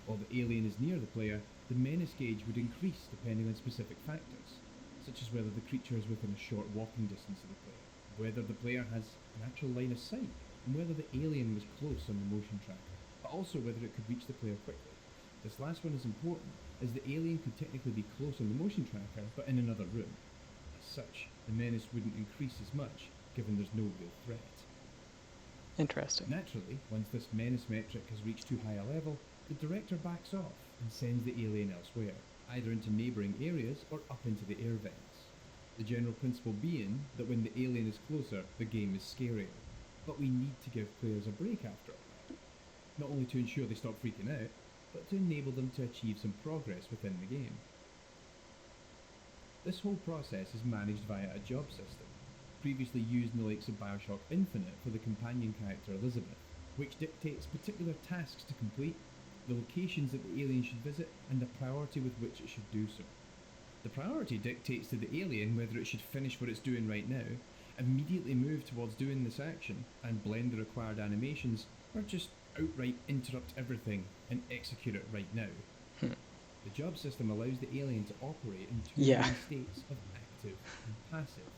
While the alien is near the player, the menace gauge would increase depending on specific factors, such as whether the creature is within a short walking distance of the player, whether the player has an actual line of sight, and whether the alien was close on the motion tracker, but also whether it could reach the player quickly. This last one is important, as the alien could technically be close on the motion tracker, but in another room. As such, the menace wouldn't increase as much, given there's no real threat. Interesting. Naturally, once this menace metric has reached too high a level, the director backs off and sends the alien elsewhere, either into neighbouring areas or up into the air vents. The general principle being that when the alien is closer, the game is scarier. But we need to give players a break after a while, not only to ensure they stop freaking out, but to enable them to achieve some progress within the game. This whole process is managed via a job system, previously used in the likes of Bioshock Infinite for the companion character Elizabeth, which dictates particular tasks to complete, the locations that the alien should visit, and the priority with which it should do so. The priority dictates to the alien whether it should finish what it's doing right now, immediately move towards doing this action, and blend the required animations, or just outright interrupt everything and execute it right now. The job system allows the alien to operate in two main states of active and passive.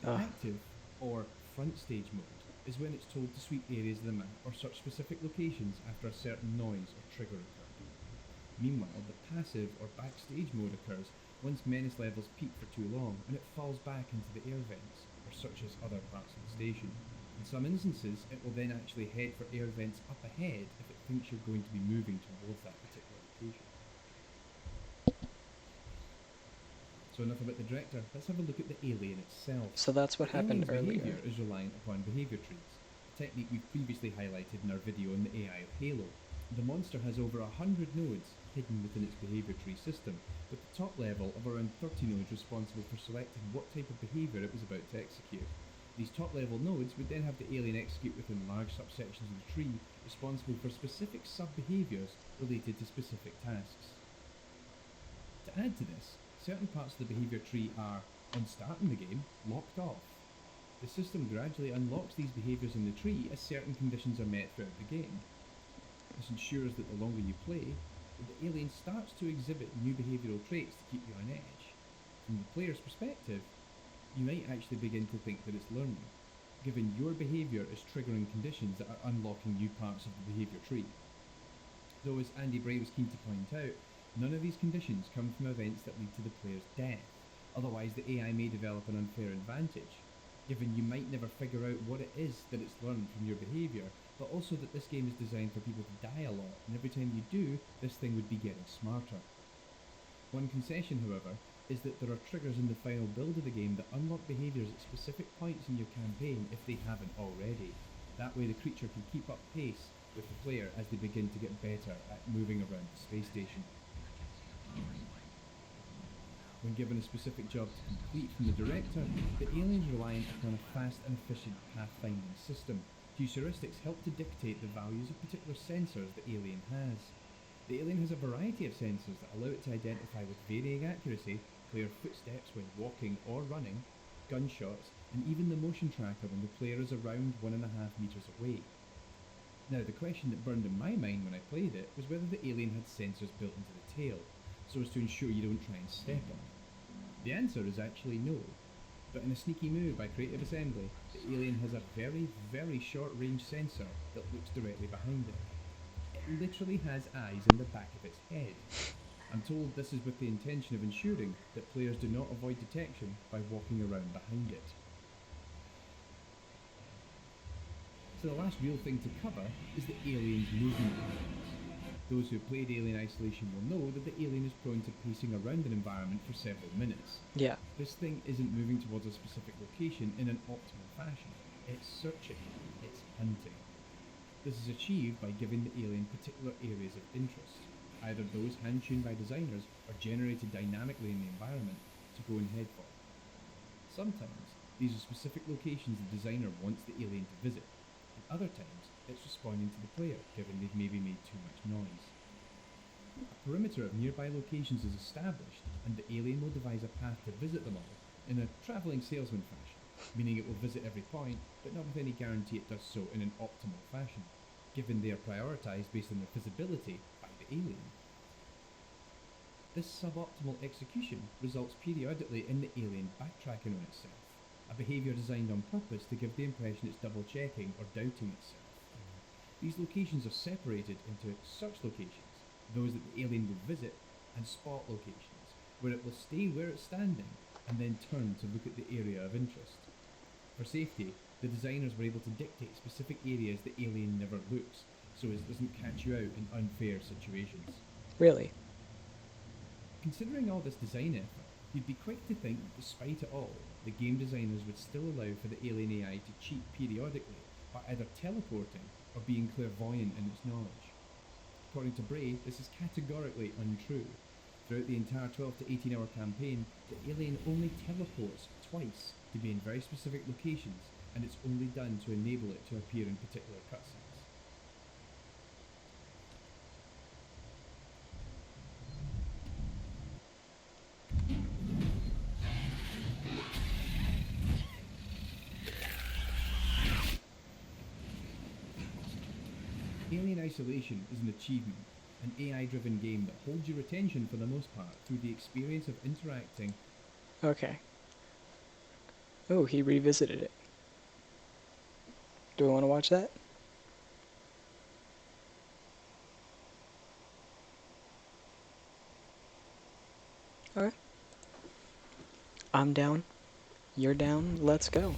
The active, or front stage mode, is when it's told to sweep areas of the map or search specific locations after a certain noise or trigger occurred. Meanwhile, the passive or backstage mode occurs once menace levels peak for too long and it falls back into the air vents or searches other parts of the station. In some instances, it will then actually head for air vents up ahead if it thinks you're going to be moving towards that particular location. So enough about the director, let's have a look at the alien itself. So that's what happened earlier. Behavior is reliant upon behavior trees, a technique we've previously highlighted in our video on the AI of Halo. The monster has over 100 nodes hidden within its behaviour tree system, with the top level of around 30 nodes responsible for selecting what type of behaviour it was about to execute. These top level nodes would then have the alien execute within large subsections of the tree responsible for specific sub-behaviours related to specific tasks. To add to this, certain parts of the behaviour tree are, on starting the game, locked off. The system gradually unlocks these behaviours in the tree as certain conditions are met throughout the game. This ensures that the longer you play, the alien starts to exhibit new behavioural traits to keep you on edge. From the player's perspective, you might actually begin to think that it's learning, given your behaviour is triggering conditions that are unlocking new parts of the behaviour tree. Though, as Andy Bray was keen to point out, none of these conditions come from events that lead to the player's death, otherwise the AI may develop an unfair advantage, given you might never figure out what it is that it's learned from your behaviour, but also that this game is designed for people to die a lot, and every time you do, this thing would be getting smarter. One concession, however, is that there are triggers in the final build of the game that unlock behaviours at specific points in your campaign if they haven't already. That way the creature can keep up pace with the player as they begin to get better at moving around the space station. When given a specific job to complete from the director, the alien's reliant upon a fast and efficient pathfinding system, whose heuristics help to dictate the values of particular sensors the alien has. The alien has a variety of sensors that allow it to identify with varying accuracy player footsteps when walking or running, gunshots, and even the motion tracker when the player is around 1.5 meters away. Now, the question that burned in my mind when I played it was whether the alien had sensors built into the tail, so as to ensure you don't try and step on it. The answer is actually no, but in a sneaky move by Creative Assembly, the alien has a very, very short-range sensor that looks directly behind it. It literally has eyes in the back of its head. I'm told this is with the intention of ensuring that players do not avoid detection by walking around behind it. So the last real thing to cover is the alien's movement patterns. Those who played Alien Isolation will know that the alien is prone to pacing around an environment for several minutes. Yeah. This thing isn't moving towards a specific location in an optimal fashion. It's searching. It's hunting. This is achieved by giving the alien particular areas of interest, either those hand-tuned by designers or generated dynamically in the environment to go and head for. Sometimes, these are specific locations the designer wants the alien to visit, and other times, it's responding to the player, given they've maybe made too much noise. A perimeter of nearby locations is established, and the alien will devise a path to visit them all in a travelling salesman fashion, meaning it will visit every point, but not with any guarantee it does so in an optimal fashion, given they are prioritised based on their visibility by the alien. This suboptimal execution results periodically in the alien backtracking on itself, a behaviour designed on purpose to give the impression it's double-checking or doubting itself. These locations are separated into search locations, those that the alien will visit, and spot locations, where it will stay where it's standing and then turn to look at the area of interest. For safety, the designers were able to dictate specific areas the alien never looks, so as it doesn't catch you out in unfair situations. Really? Considering all this design effort, you'd be quick to think that despite it all, the game designers would still allow for the alien AI to cheat periodically by either teleporting or being clairvoyant in its knowledge. According to Bray, this is categorically untrue. Throughout the entire 12 to 18 hour campaign, the alien only teleports twice to be in very specific locations, and it's only done to enable it to appear in particular cutscenes. Alien Isolation is an achievement, an AI-driven game that holds your attention for the most part through the experience of interacting. Okay. Oh, he revisited it. Do I want to watch that? Okay. I'm down. You're down. Let's go.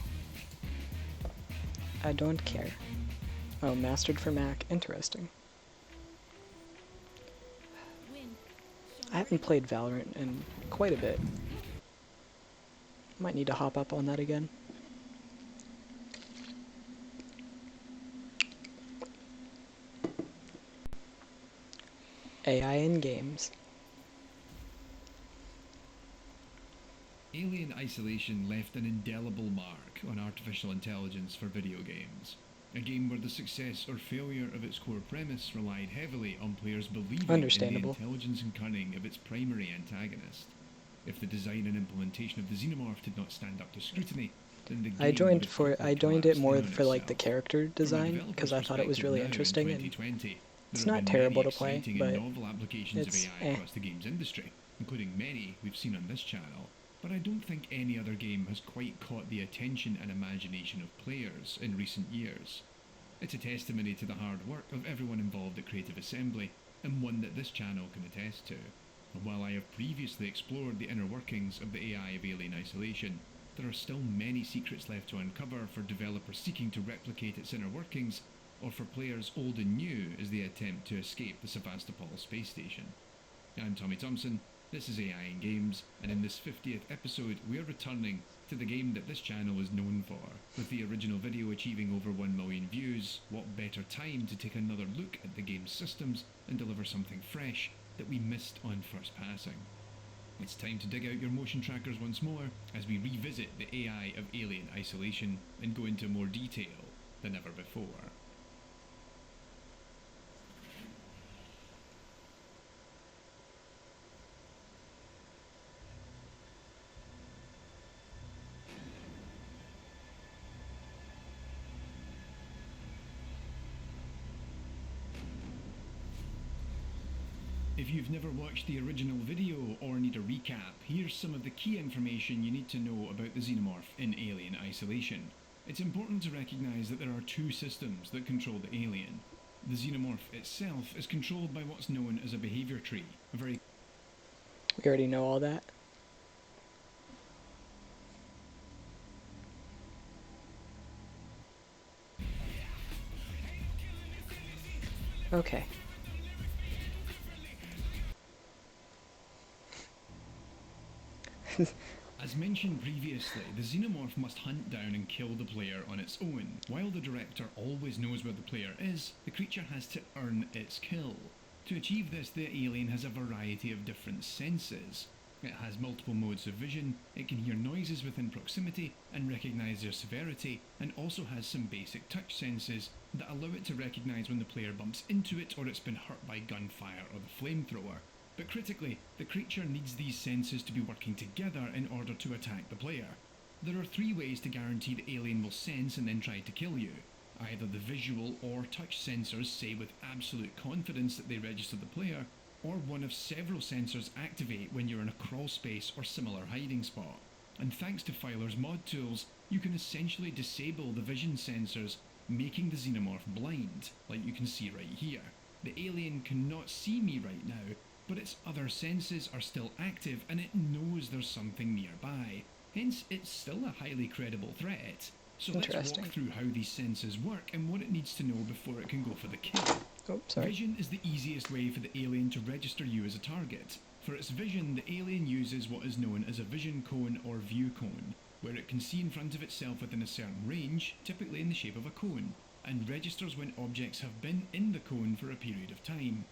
I don't care. Oh, mastered for Mac. Interesting. I haven't played Valorant in quite a bit. Might need to hop up on that again. AI in games. Alien Isolation left an indelible mark on artificial intelligence for video games. A game where the success or failure of its core premise relied heavily on players believing in the Understandable. intelligence and cunning of its primary antagonist. If the design and implementation of the xenomorph did not stand up to scrutiny, then the game I joined would have quickly I joined it collapsed more in on for like the itself. character From a design developer's because I thought it was perspective really now in interesting, and 2020, it's there not have been terrible many to play, exciting but and novel applications of it's AI eh. across the games industry, including many we've seen on this channel. But I don't think any other game has quite caught the attention and imagination of players in recent years. It's a testimony to the hard work of everyone involved at Creative Assembly, and one that this channel can attest to. And while I have previously explored the inner workings of the AI of Alien Isolation, there are still many secrets left to uncover for developers seeking to replicate its inner workings, or for players old and new as they attempt to escape the Sevastopol space station. I'm Tommy Thompson, this is AI in Games, and in this 50th episode we are returning to the game that this channel is known for. With the original video achieving over 1 million views, what better time to take another look at the game's systems and deliver something fresh that we missed on first passing. It's time to dig out your motion trackers once more as we revisit the AI of Alien Isolation and go into more detail than ever before. If you've never watched the original video or need a recap, here's some of the key information you need to know about the xenomorph in Alien Isolation. It's important to recognise that there are two systems that control the alien. The xenomorph itself is controlled by what's known as a behaviour tree, a very We already know all that. Okay. As mentioned previously, the xenomorph must hunt down and kill the player on its own. While the director always knows where the player is, the creature has to earn its kill. To achieve this, the alien has a variety of different senses. It has multiple modes of vision, it can hear noises within proximity and recognise their severity, and also has some basic touch senses that allow it to recognise when the player bumps into it or it's been hurt by gunfire or the flamethrower. But critically, the creature needs these senses to be working together in order to attack the player. There are three ways to guarantee the alien will sense and then try to kill you. Either the visual or touch sensors say with absolute confidence that they register the player, or one of several sensors activate when you're in a crawl space or similar hiding spot. And thanks to Filer's mod tools, you can essentially disable the vision sensors, making the xenomorph blind, like you can see right here. The alien cannot see me right now, but its other senses are still active and it knows there's something nearby. Hence, it's still a highly credible threat. So let's walk through how these senses work and what it needs to know before it can go for the kill. Oh, sorry. Vision is the easiest way for the alien to register you as a target. For its vision, the alien uses what is known as a vision cone or view cone, where it can see in front of itself within a certain range, typically in the shape of a cone, and registers when objects have been in the cone for a period of time.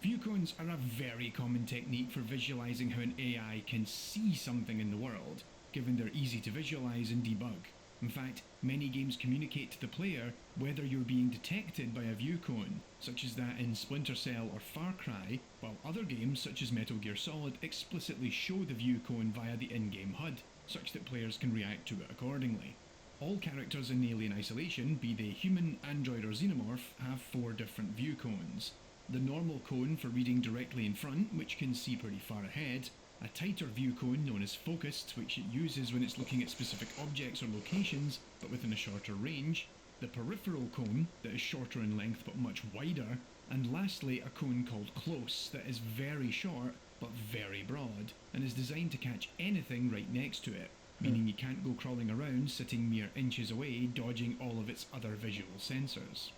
View cones are a very common technique for visualizing how an AI can see something in the world, given they're easy to visualize and debug. In fact, many games communicate to the player whether you're being detected by a view cone, such as that in Splinter Cell or Far Cry, while other games such as Metal Gear Solid explicitly show the view cone via the in-game HUD, such that players can react to it accordingly. All characters in Alien Isolation, be they human, android or xenomorph, have 4 different view cones. The normal cone for reading directly in front, which can see pretty far ahead, a tighter view cone known as focused, which it uses when it's looking at specific objects or locations, but within a shorter range, the peripheral cone, that is shorter in length but much wider, and lastly a cone called close, that is very short but very broad, and is designed to catch anything right next to it, meaning you can't go crawling around sitting mere inches away dodging all of its other visual sensors.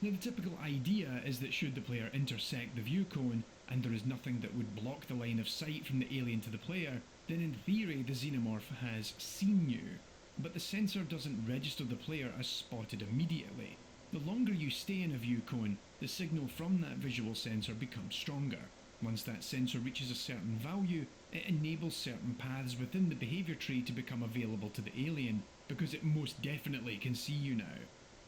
Now the typical idea is that should the player intersect the view cone and there is nothing that would block the line of sight from the alien to the player, then in theory the xenomorph has seen you. But the sensor doesn't register the player as spotted immediately. The longer you stay in a view cone, the signal from that visual sensor becomes stronger. Once that sensor reaches a certain value, it enables certain paths within the behaviour tree to become available to the alien, because it most definitely can see you now.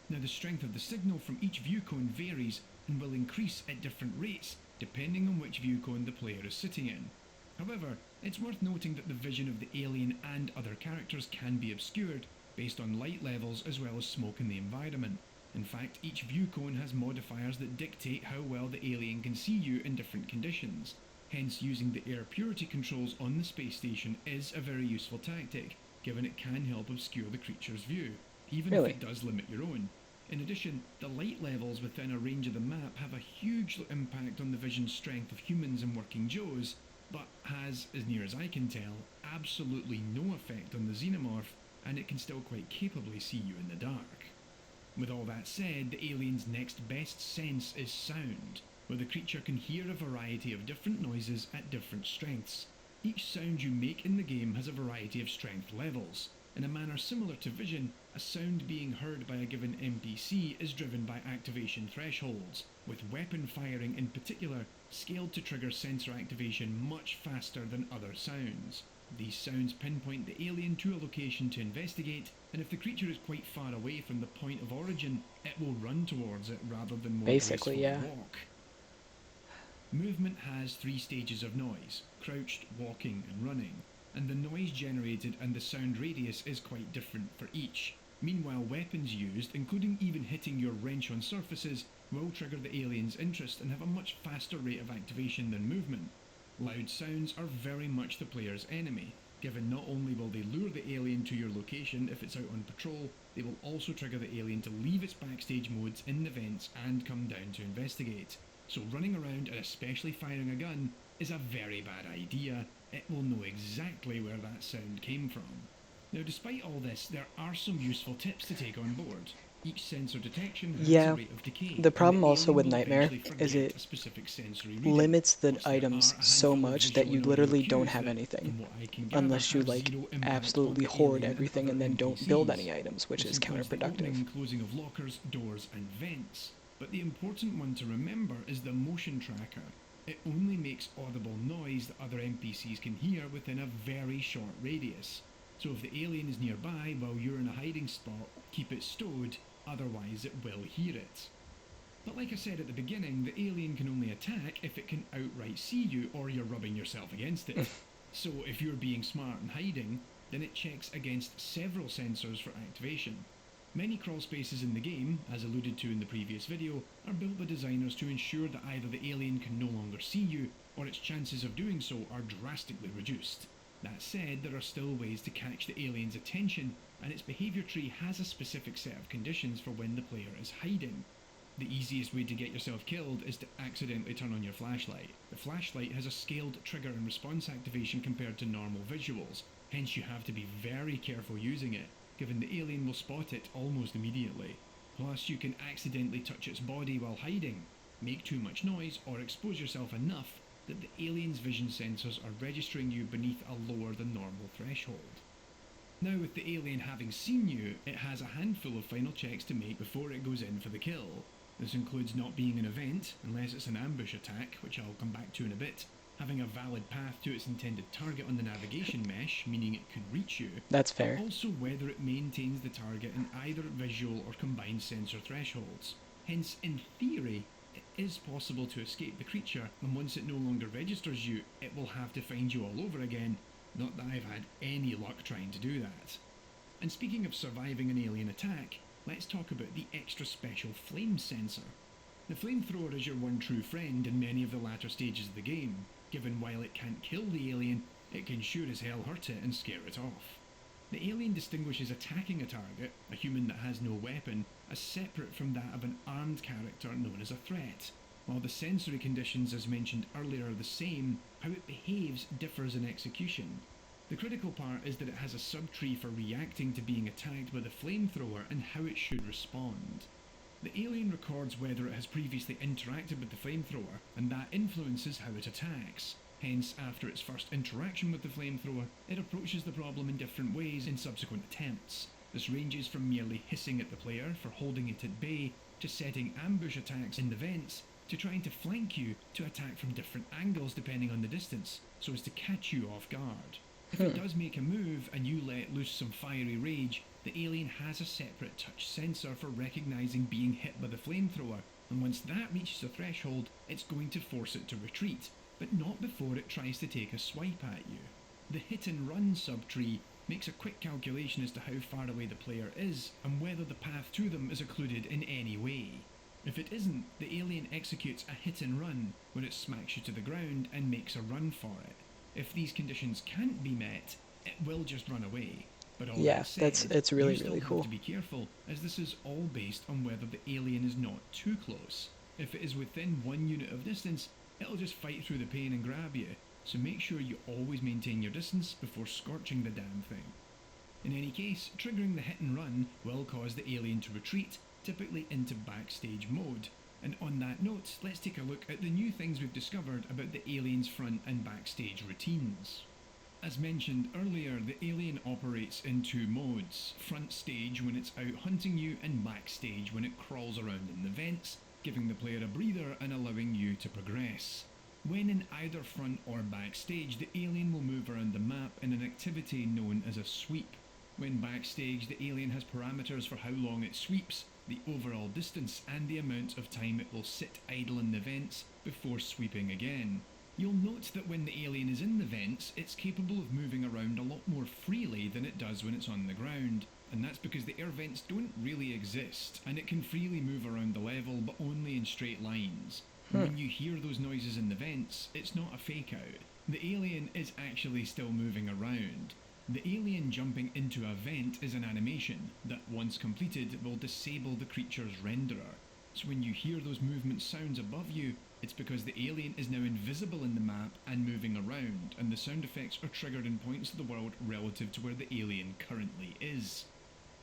Now the strength of the signal from each view cone varies and will increase at different rates depending on which view cone the player is sitting in. However, it's worth noting that the vision of the alien and other characters can be obscured based on light levels as well as smoke in the environment. In fact, each view cone has modifiers that dictate how well the alien can see you in different conditions. Hence, using the air purity controls on the space station is a very useful tactic, given it can help obscure the creature's view, even if it does limit your own. In addition, the light levels within a range of the map have a huge impact on the vision strength of humans and working Joes, but has, as near as I can tell, absolutely no effect on the xenomorph, and it can still quite capably see you in the dark. With all that said, the alien's next best sense is sound, where the creature can hear a variety of different noises at different strengths. Each sound you make in the game has a variety of strength levels. In a manner similar to vision, a sound being heard by a given NPC is driven by activation thresholds, with weapon firing in particular scaled to trigger sensor activation much faster than other sounds. These sounds pinpoint the alien to a location to investigate, and if the creature is quite far away from the point of origin, it will run towards it rather than more gracefully walk. Movement has 3 stages of noise: crouched, walking and running, and the noise generated and the sound radius is quite different for each. Meanwhile, weapons used, including even hitting your wrench on surfaces, will trigger the alien's interest and have a much faster rate of activation than movement. Loud sounds are very much the player's enemy, given not only will they lure the alien to your location if it's out on patrol, they will also trigger the alien to leave its backstage modes in the vents and come down to investigate. So running around and especially firing a gun is a very bad idea. It will know exactly where that sound came from. Now, despite all this, there are some useful tips to take on board. Each sensor detection has a rate of decay. The problem also with Nightmare is it limits the items so much that you literally don't have anything, unless you like absolutely hoard everything and then don't build any items, which is counterproductive. And closing of lockers, doors and vents. But the important one to remember is the motion tracker. It only makes audible noise that other NPCs can hear within a very short radius. So if the alien is nearby while you're in a hiding spot, keep it stowed, otherwise it will hear it. But like I said at the beginning, the alien can only attack if it can outright see you or you're rubbing yourself against it. So if you're being smart and hiding, then it checks against several sensors for activation. Many crawl spaces in the game, as alluded to in the previous video, are built by designers to ensure that either the alien can no longer see you, or its chances of doing so are drastically reduced. That said, there are still ways to catch the alien's attention, and its behaviour tree has a specific set of conditions for when the player is hiding. The easiest way to get yourself killed is to accidentally turn on your flashlight. The flashlight has a scaled trigger and response activation compared to normal visuals, hence you have to be very careful using it, given the alien will spot it almost immediately. Plus, you can accidentally touch its body while hiding, make too much noise, or expose yourself enough that the alien's vision sensors are registering you beneath a lower than normal threshold. Now, with the alien having seen you, it has a handful of final checks to make before it goes in for the kill. This includes not being an event, unless it's an ambush attack, which I'll come back to in a bit, having a valid path to its intended target on the navigation mesh, meaning it could reach you. That's fair. And also whether it maintains the target in either visual or combined sensor thresholds. Hence, in theory, it is possible to escape the creature, and once it no longer registers you, it will have to find you all over again. Not that I've had any luck trying to do that. And speaking of surviving an alien attack, let's talk about the extra special flame sensor. The flamethrower is your one true friend in many of the latter stages of the game, given while it can't kill the alien, it can sure as hell hurt it and scare it off. The alien distinguishes attacking a target, a human that has no weapon, as separate from that of an armed character known as a threat. While the sensory conditions as mentioned earlier are the same, how it behaves differs in execution. The critical part is that it has a subtree for reacting to being attacked by the flamethrower and how it should respond. The alien records whether it has previously interacted with the flamethrower, and that influences how it attacks. Hence, after its first interaction with the flamethrower, it approaches the problem in different ways in subsequent attempts. This ranges from merely hissing at the player for holding it at bay, to setting ambush attacks in the vents, to trying to flank you to attack from different angles depending on the distance, so as to catch you off guard. If it does make a move and you let loose some fiery rage, the alien has a separate touch sensor for recognising being hit by the flamethrower, and once that reaches a threshold, it's going to force it to retreat, but not before it tries to take a swipe at you. The hit and run subtree makes a quick calculation as to how far away the player is and whether the path to them is occluded in any way. If it isn't, the alien executes a hit and run where it smacks you to the ground and makes a run for it. If these conditions can't be met, it will just run away. But all Yeah, that said, it's really, you still really have cool. to be careful, as this is all based on whether the alien is not too close. If it is within 1 unit of distance, it'll just fight through the pain and grab you, so make sure you always maintain your distance before scorching the damn thing. In any case, triggering the hit and run will cause the alien to retreat, typically into backstage mode. And on that note, let's take a look at the new things we've discovered about the alien's front and backstage routines. As mentioned earlier, the alien operates in 2 modes: front stage when it's out hunting you, and backstage when it crawls around in the vents, giving the player a breather and allowing you to progress. When in either front or backstage, the alien will move around the map in an activity known as a sweep. When backstage, the alien has parameters for how long it sweeps, the overall distance, and the amount of time it will sit idle in the vents before sweeping again. You'll note that when the alien is in the vents, it's capable of moving around a lot more freely than it does when it's on the ground, and that's because the air vents don't really exist, and it can freely move around the level but only in straight lines. When you hear those noises in the vents, it's not a fake out. The alien is actually still moving around. The alien jumping into a vent is an animation that, once completed, will disable the creature's renderer. So when you hear those movement sounds above you, it's because the alien is now invisible in the map and moving around, and the sound effects are triggered in points of the world relative to where the alien currently is.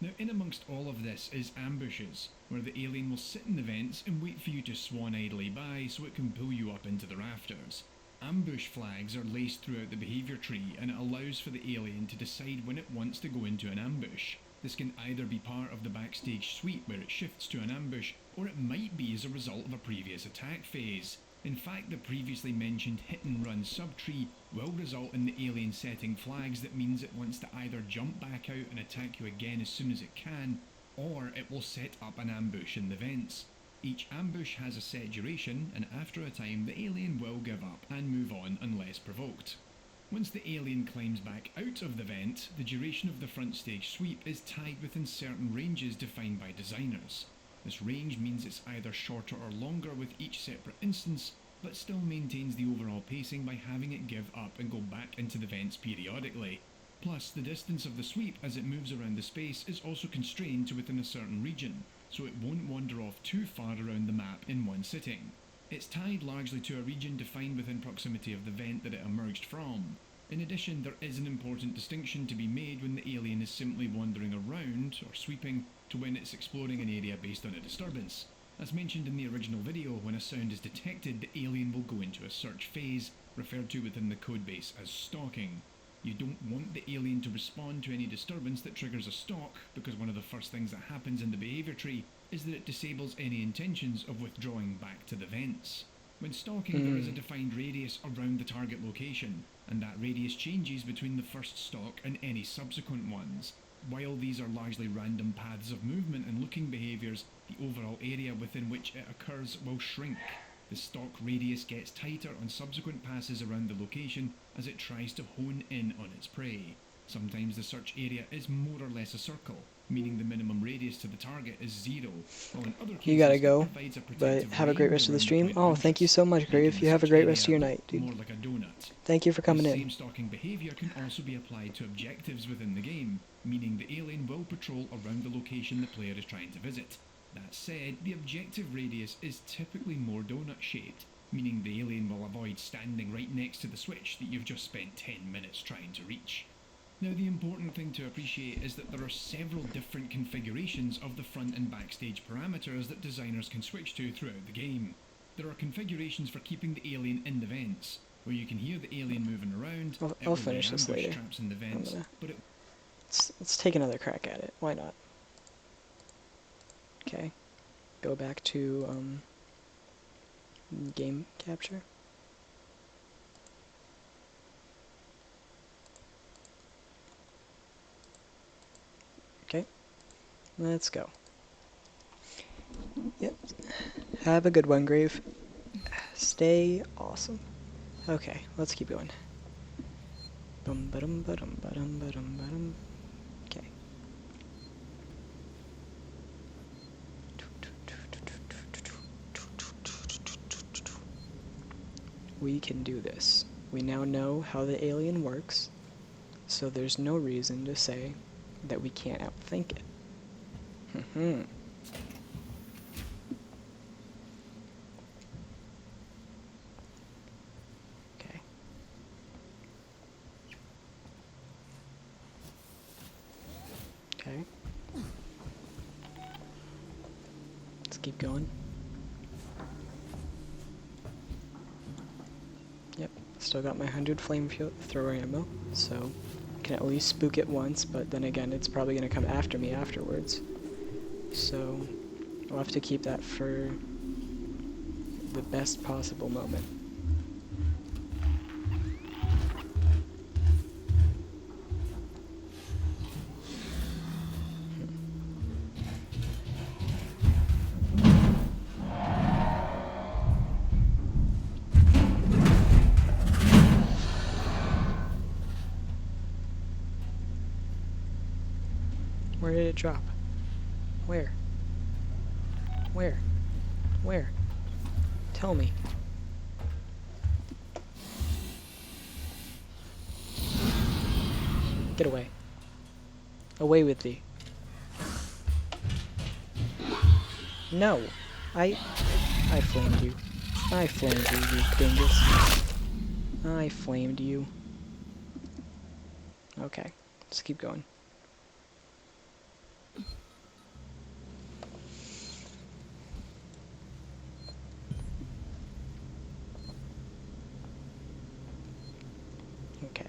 Now, in amongst all of this is ambushes, where the alien will sit in the vents and wait for you to swan idly by so it can pull you up into the rafters. Ambush flags are laced throughout the behaviour tree, and it allows for the alien to decide when it wants to go into an ambush. This can either be part of the backstage sweep where it shifts to an ambush, or it might be as a result of a previous attack phase. In fact, the previously mentioned hit and run subtree will result in the alien setting flags that means it wants to either jump back out and attack you again as soon as it can, or it will set up an ambush in the vents. Each ambush has a set duration, and after a time the alien will give up and move on unless provoked. Once the alien climbs back out of the vent, the duration of the front stage sweep is tied within certain ranges defined by designers. This range means it's either shorter or longer with each separate instance, but still maintains the overall pacing by having it give up and go back into the vents periodically. Plus, the distance of the sweep as it moves around the space is also constrained to within a certain region, so it won't wander off too far around the map in one sitting. It's tied largely to a region defined within proximity of the vent that it emerged from. In addition, there is an important distinction to be made when the alien is simply wandering around, or sweeping, to when it's exploring an area based on a disturbance. As mentioned in the original video, when a sound is detected, the alien will go into a search phase, referred to within the codebase as stalking. You don't want the alien to respond to any disturbance that triggers a stalk, because one of the first things that happens in the behaviour tree is that it disables any intentions of withdrawing back to the vents. When stalking, there is a defined radius around the target location, and that radius changes between the first stalk and any subsequent ones. While these are largely random paths of movement and looking behaviours, the overall area within which it occurs will shrink. The stalk radius gets tighter on subsequent passes around the location as it tries to hone in on its prey. Sometimes the search area is more or less a circle, meaning the minimum radius to the target is 0, while in other cases You gotta go, it provides a but protective have a great ring rest of the around stream. point Oh, of thank you interest, so much, making Grief. the You have a search great rest of area your night, dude. more like a donut. Thank you for coming The in. same stalking behaviour can also be applied to objectives within the game, meaning the alien will patrol around the location the player is trying to visit. That said, the objective radius is typically more donut-shaped, meaning the alien will avoid standing right next to the switch that you've just spent 10 minutes trying to reach. Now, the important thing to appreciate is that there are several different configurations of the front and backstage parameters that designers can switch to throughout the game. There are configurations for keeping the alien in the vents, where you can hear the alien moving around. I'll finish this ambush later. traps in the vents, but it Let's take another crack at it. Why not? Okay. go back to game capture. Okay, let's go. Yep. Have a good one, Grave. Stay awesome. Okay, let's keep going. Bum ba-dum ba-dum ba-dum ba-dum ba-dum. Okay. We can do this. We now know how the alien works, so there's no reason to say that we can't outthink it. Okay. Okay. Let's keep going. Yep, still got my 100 flamethrower ammo, so I can at least spook it once, but then again, it's probably going to come after me afterwards. So I'll have to keep that for the best possible moment. Where did it drop? Where? Where? Where? Tell me. Get away. Away with thee. No! I flamed you. I flamed you, you dingus. I flamed you. Okay, let's keep going. Okay.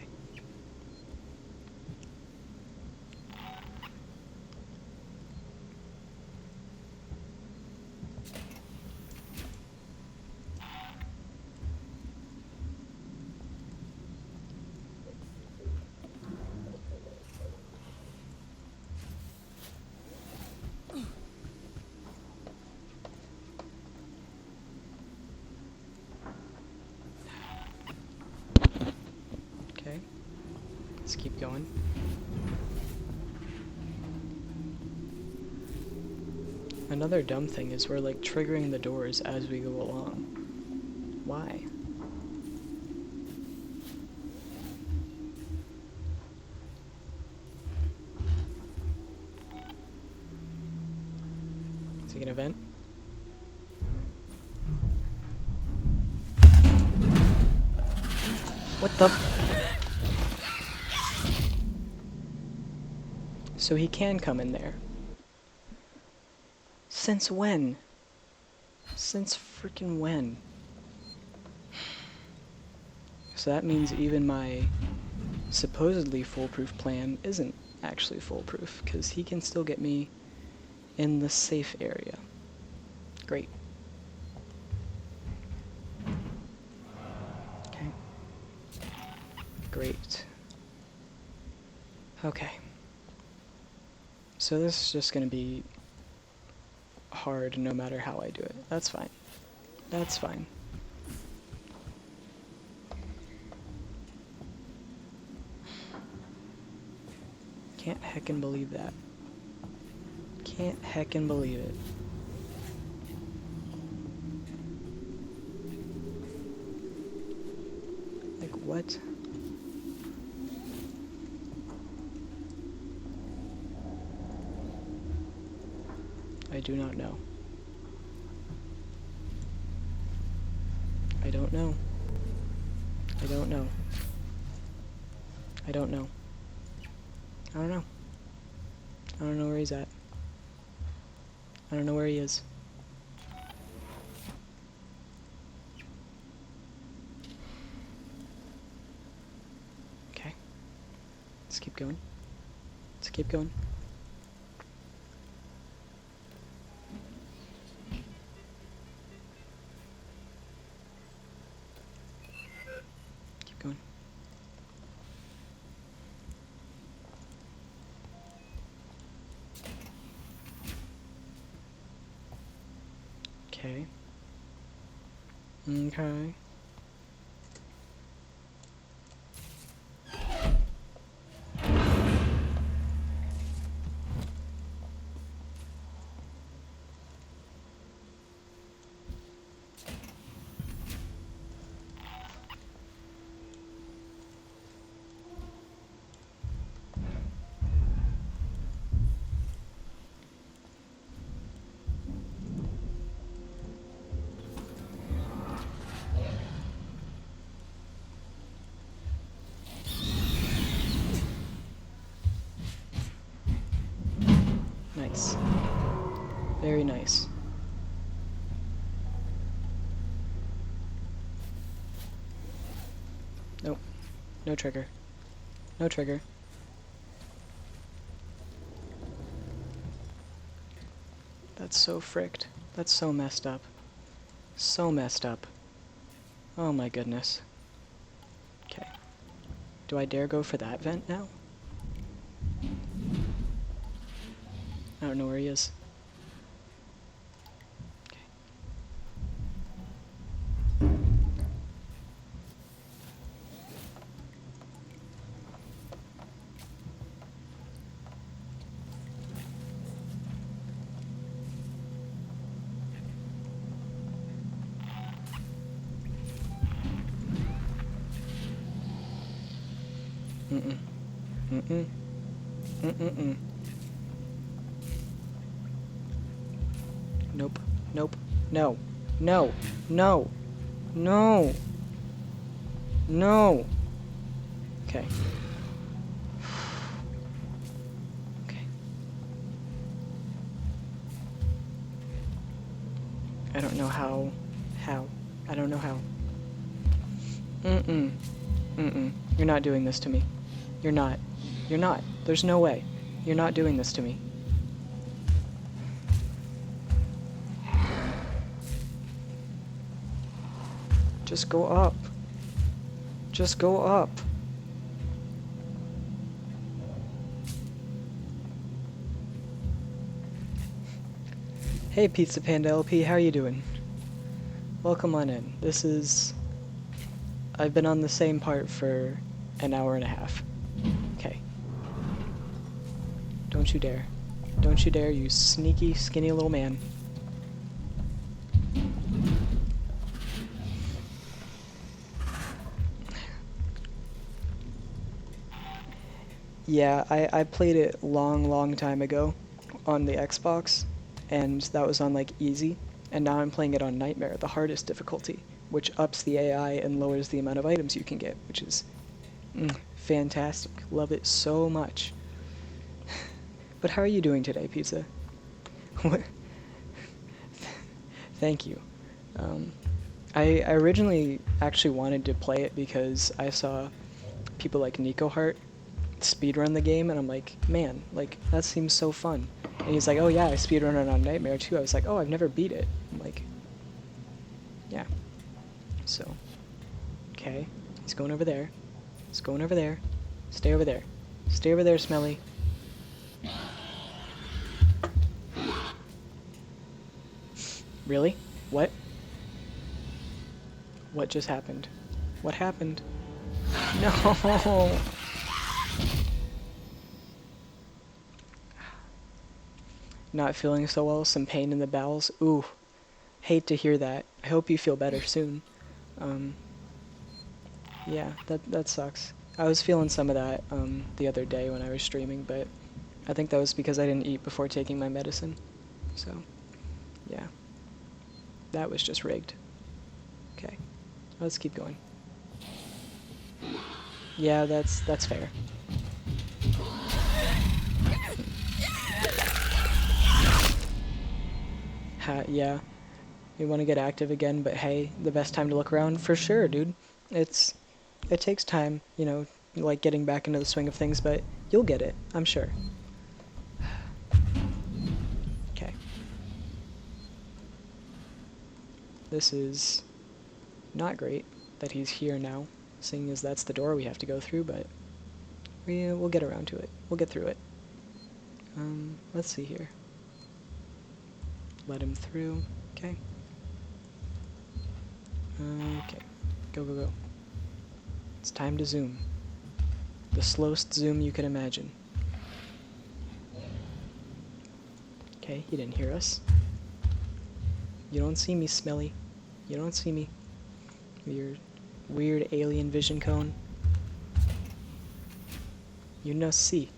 Okay. Let's keep going. Another dumb thing is we're like triggering the doors as we go along. Why? Is he gonna vent? What the? So he can come in there. Since when? Since freaking when? So that means even my supposedly foolproof plan isn't actually foolproof, because he can still get me in the safe area. Great. Okay. Great. Okay. So this is just gonna be hard no matter how I do it. That's fine. That's fine. Can't heckin' believe that. Can't heckin' believe it. Like, what? I do not know. I don't know. I don't know. I don't know. I don't know. I don't know where he's at. I don't know where he is. Okay. Let's keep going. Let's keep going. Okay. Okay. Nice. Very nice. Nope. No trigger. No trigger. That's so fricked. That's so messed up. So messed up. Oh my goodness. Okay. Do I dare go for that vent now? I don't know where he is. Okay. Mm-mm. Mm-mm. Mm-mm-mm. Nope. Nope. No. No. No. No. No. Okay. Okay. I don't know how. How. I don't know how. Mm-mm. Mm-mm. You're not doing this to me. You're not. You're not. There's no way. You're not doing this to me. Just go up. Just go up. Hey Pizza Panda LP, how are you doing? Welcome on in. I've been on the same part for an hour and a half. Okay. Don't you dare. Don't you dare, you sneaky, skinny little man. Yeah, I played it long time ago on the Xbox, and that was on like easy, and now I'm playing it on Nightmare, the hardest difficulty, which ups the AI and lowers the amount of items you can get, which is fantastic. Love it so much. But how are you doing today, Pizza? Thank you. I originally actually wanted to play it because I saw people like Nico Hart speedrun the game, and I'm like, man, like, that seems so fun. And he's like, oh yeah, I speedrun it on Nightmare too. I was like, oh, I've never beat it. I'm like, yeah. So, okay. He's going over there. He's going over there. Stay over there. Stay over there, Smelly. Really? What? What just happened? What happened? No! Not feeling so well, some pain in the bowels. Ooh, hate to hear that. I hope you feel better soon. Yeah, that sucks. I was feeling some of that the other day when I was streaming, but I think that was because I didn't eat before taking my medicine. So, yeah. That was just rigged. Okay, let's keep going. Yeah, that's fair. Yeah. You want to get active again, but hey, the best time to look around? For sure, dude. It takes time, you know, like getting back into the swing of things, but you'll get it, I'm sure. Okay. This is not great that he's here now, seeing as that's the door we have to go through, but we'll get around to it. We'll get through it. Let's see here. Let him through. Okay. Okay, go, go, go. It's time to zoom. The slowest zoom you can imagine. Okay, he didn't hear us. You don't see me, Smelly. You don't see me. Your weird alien vision cone. You no see.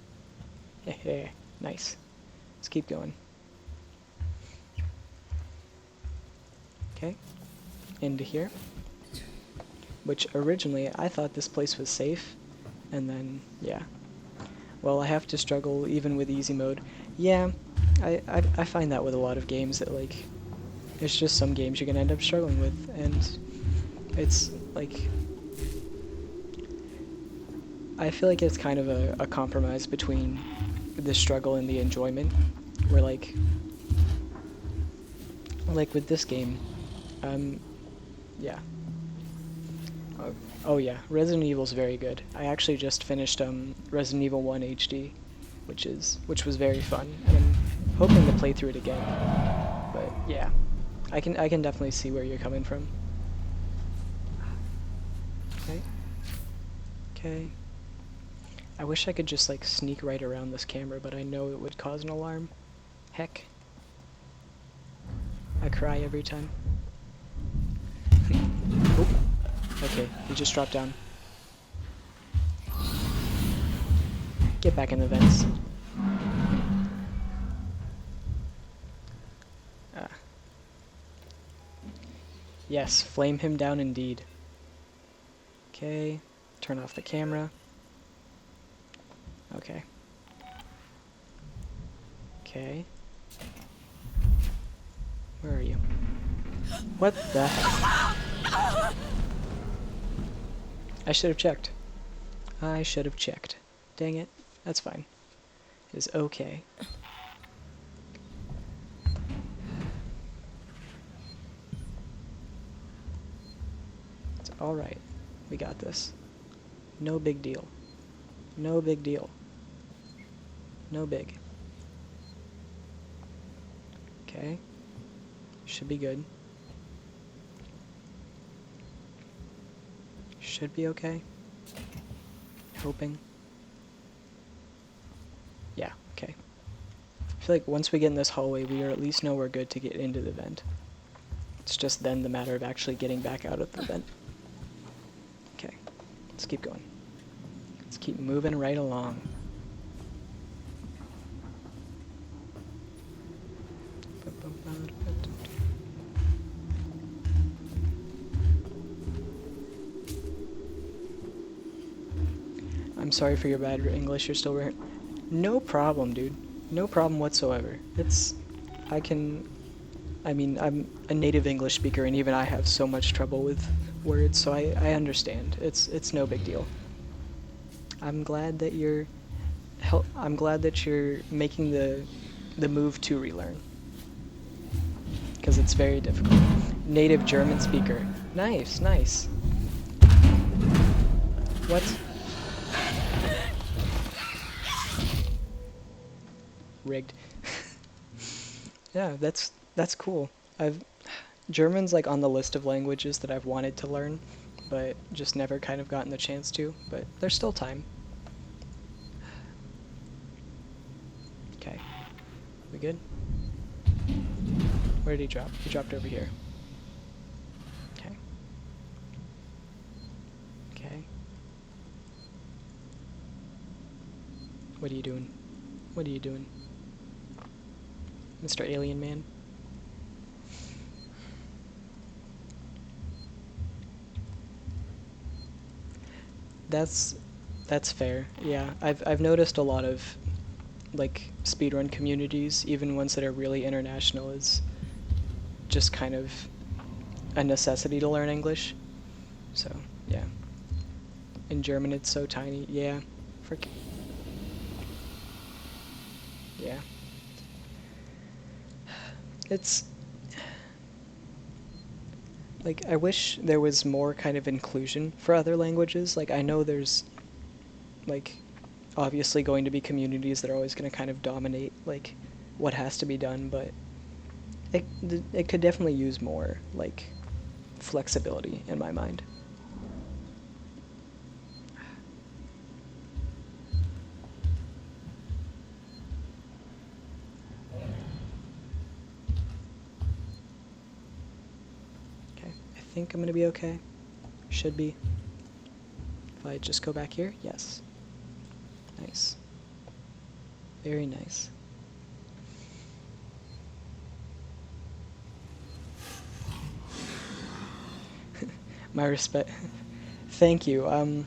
Hehe, nice. Let's keep going. Okay, into here. Which originally I thought this place was safe, and then, yeah. Well, I have to struggle even with easy mode. Yeah, I find that with a lot of games that, like, it's just some games you're gonna end up struggling with, and it's, like, I feel like it's kind of a compromise between the struggle and the enjoyment, where, like with this game, yeah. Oh yeah, Resident Evil's very good. I actually just finished Resident Evil 1 HD, which was very fun, and I'm hoping to play through it again. But yeah, I can definitely see where you're coming from. Okay. Okay. I wish I could just like sneak right around this camera, but I know it would cause an alarm. Heck. I cry every time. Oh. Okay, he just dropped down. Get back in the vents. Yes, flame him down indeed. Okay, turn off the camera. Okay. Okay. Where are you? What the heck? I should have checked. I should have checked. Dang it. That's fine. It's okay. It's alright. We got this. No big deal. No big deal. No big. Okay. Should be good. Should be okay. Hoping. Yeah, okay. I feel like once we get in this hallway, we at least know we're good to get into the vent. It's just then the matter of actually getting back out of the vent. Okay, let's keep going. Let's keep moving right along. I'm sorry for your bad English, you're still right. No problem, dude. No problem whatsoever. I mean, I'm a native English speaker, and even I have so much trouble with words, so I understand. It's no big deal. I'm glad that you're making the move to relearn, because it's very difficult. Native German speaker. Nice, nice. What? Rigged. Yeah, that's cool. German's like on the list of languages that I've wanted to learn, but just never kind of gotten the chance to, but there's still time. Okay. We good? Where did he drop? He dropped over here. Okay. Okay. What are you doing? What are you doing? Mr. Alien Man? That's fair. Yeah, I've noticed a lot of like speedrun communities, even ones that are really international, is just kind of a necessity to learn English. So, yeah. In German it's so tiny. Yeah. Frick. Yeah. It's like, I wish there was more kind of inclusion for other languages. Like, I know there's like obviously going to be communities that are always going to kind of dominate like what has to be done, but it could definitely use more like flexibility in my mind. Okay, I think I'm gonna be okay. Should be. If I just go back here, yes. Nice. Very nice. My respect. Thank you. I'm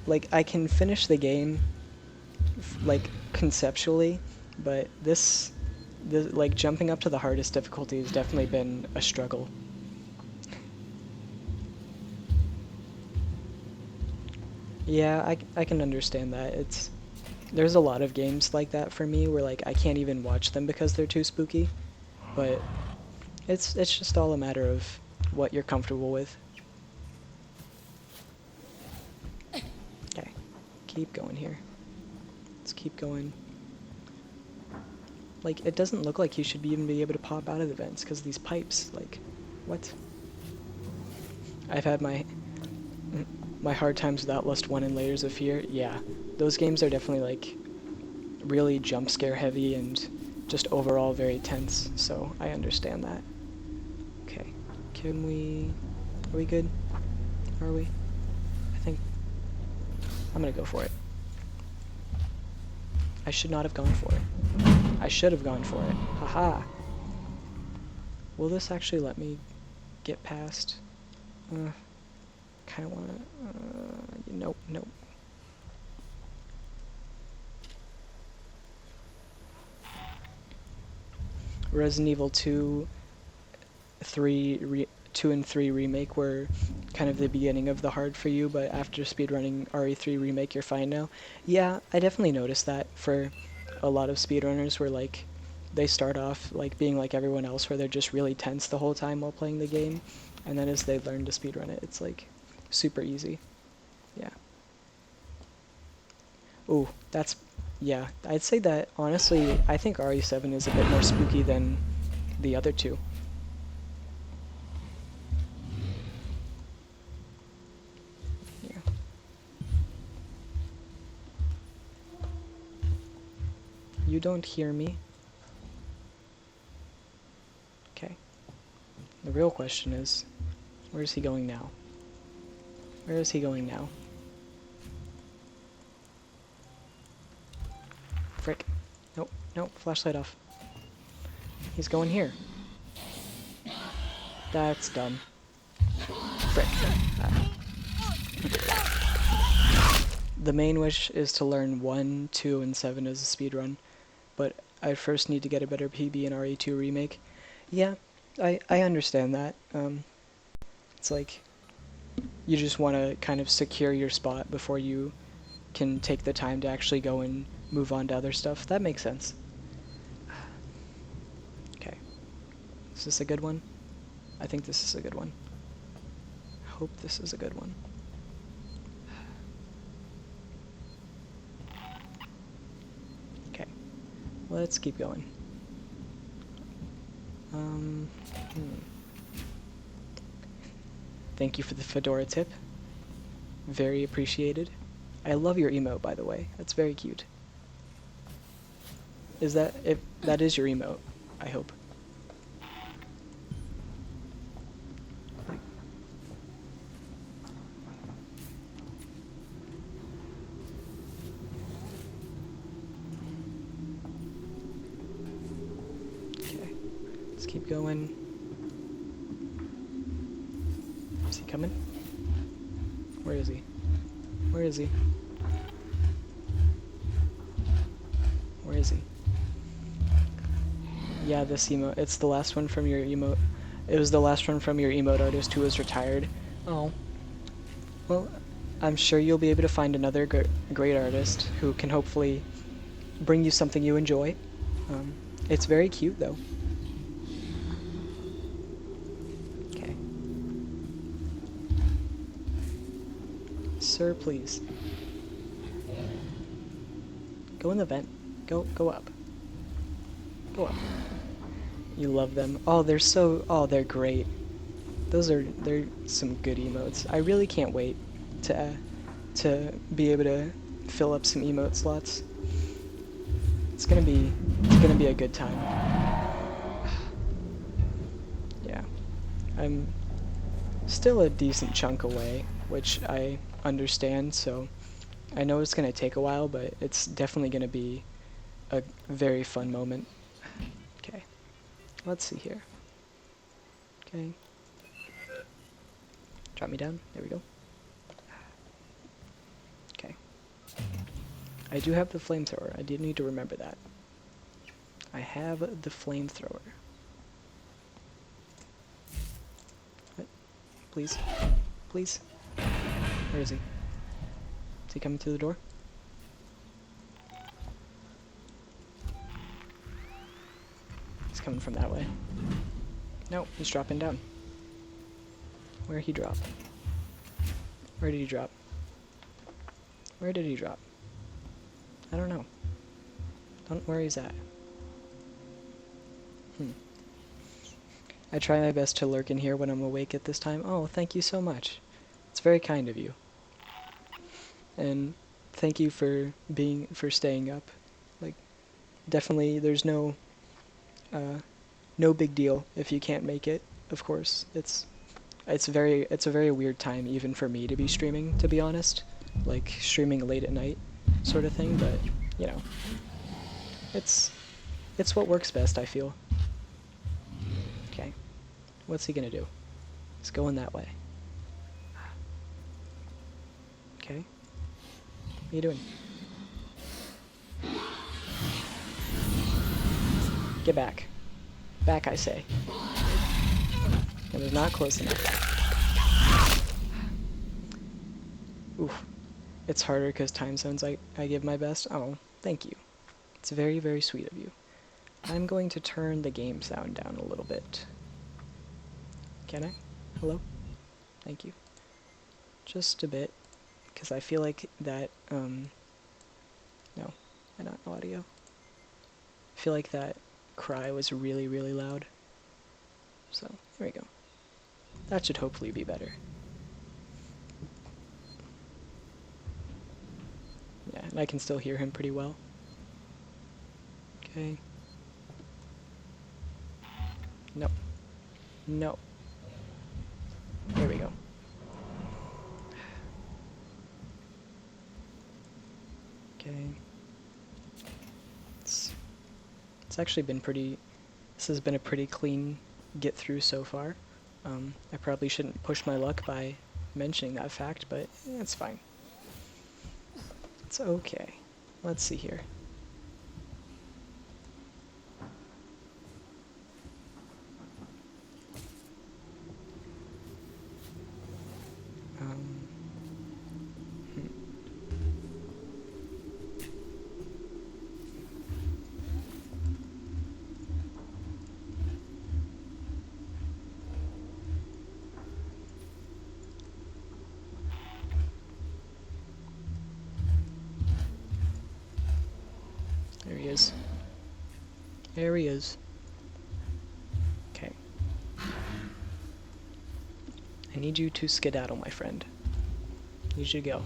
like I can finish the game like conceptually, but this like jumping up to the hardest difficulty has definitely been a struggle. Yeah, I can understand that. There's a lot of games like that for me where like I can't even watch them because they're too spooky, but it's just all a matter of what you're comfortable with. Okay, keep going here. Let's keep going. Like, it doesn't look like you should even be able to pop out of the vents because these pipes, like, what? I've had my hard times with Outlast 1 and Layers of Fear. Yeah, those games are definitely, like, really jump scare heavy and just overall very tense, so I understand that. Okay, are we good? Are we? I think I'm gonna go for it. I should not have gone for it. I should have gone for it. Haha. Will this actually let me get past? Kinda wanna, nope, nope. Resident Evil 2, 2 and 3 Remake were kind of the beginning of the hard for you, but after speedrunning RE3 Remake, you're fine now. Yeah, I definitely noticed that for a lot of speedrunners where, like, they start off, like, being like everyone else, where they're just really tense the whole time while playing the game, and then as they learn to speedrun it, it's, like, super easy. Yeah. Ooh, yeah, I'd say that, honestly, I think RE7 is a bit more spooky than the other two. Yeah. You don't hear me? Okay. The real question is, where is he going now? Where is he going now? Frick. Nope, nope, flashlight off. He's going here. That's dumb. Frick. The main wish is to learn 1, 2, and 7 as a speedrun, but I first need to get a better PB in RE2 Remake. Yeah, I understand that. It's like, you just want to kind of secure your spot before you can take the time to actually go and move on to other stuff. That makes sense. Okay. Is this a good one? I think this is a good one. I hope this is a good one. Okay. Let's keep going. Thank you for the fedora tip. Very appreciated. I love your emote, by the way. That's very cute. Is that that is your emote, I hope. Okay. Let's keep going. Is he coming? Where is he? Where is he? Where is he? Yeah, this emote. It's the last one from your emote. It was the last one from your emote artist who was retired. Oh. Well, I'm sure you'll be able to find another great artist who can hopefully bring you something you enjoy. It's very cute, though. Okay. Sir, please. Go in the vent. Go up. Go up. You love them. Oh, they're great. they're some good emotes. I really can't wait to be able to fill up some emote slots. It's gonna be a good time. Yeah, I'm still a decent chunk away, which I understand. So I know it's gonna take a while, but it's definitely gonna be a very fun moment. Okay, let's see here. Okay, drop me down. There we go. Okay. I do have the flamethrower. I did need to remember that. I have the flamethrower. What? Please. Please. Where is he? Is he coming through the door? He's coming from that way. No, he's dropping down. Where'd he drop? Where did he drop? Where did he drop? I don't know. Don't know where he's at. I try my best to lurk in here when I'm awake at this time. Oh, thank you so much. It's very kind of you. And thank you for staying up. Like, definitely there's no big deal if you can't make it, of course. It's a very weird time even for me to be streaming, to be honest. Like streaming late at night sort of thing, but you know. It's what works best, I feel. Okay. What's he gonna do? He's going that way. Okay. What are you doing? Get back. Back, I say. It was not close enough. Oof. It's harder because time zones I give my best. Oh, thank you. It's very, very sweet of you. I'm going to turn the game sound down a little bit. Can I? Hello? Thank you. Just a bit, because I feel like that, no, not audio. I feel like that cry was really, really loud. So, there we go. That should hopefully be better. Yeah, and I can still hear him pretty well. Okay. No. No. There we go. Okay. It's actually been pretty... This has been a pretty clean get through so far. I probably shouldn't push my luck by mentioning that fact, but it's fine. It's okay. Let's see here. There he is. There he is. Okay. I need you to skedaddle, my friend. I need you to go.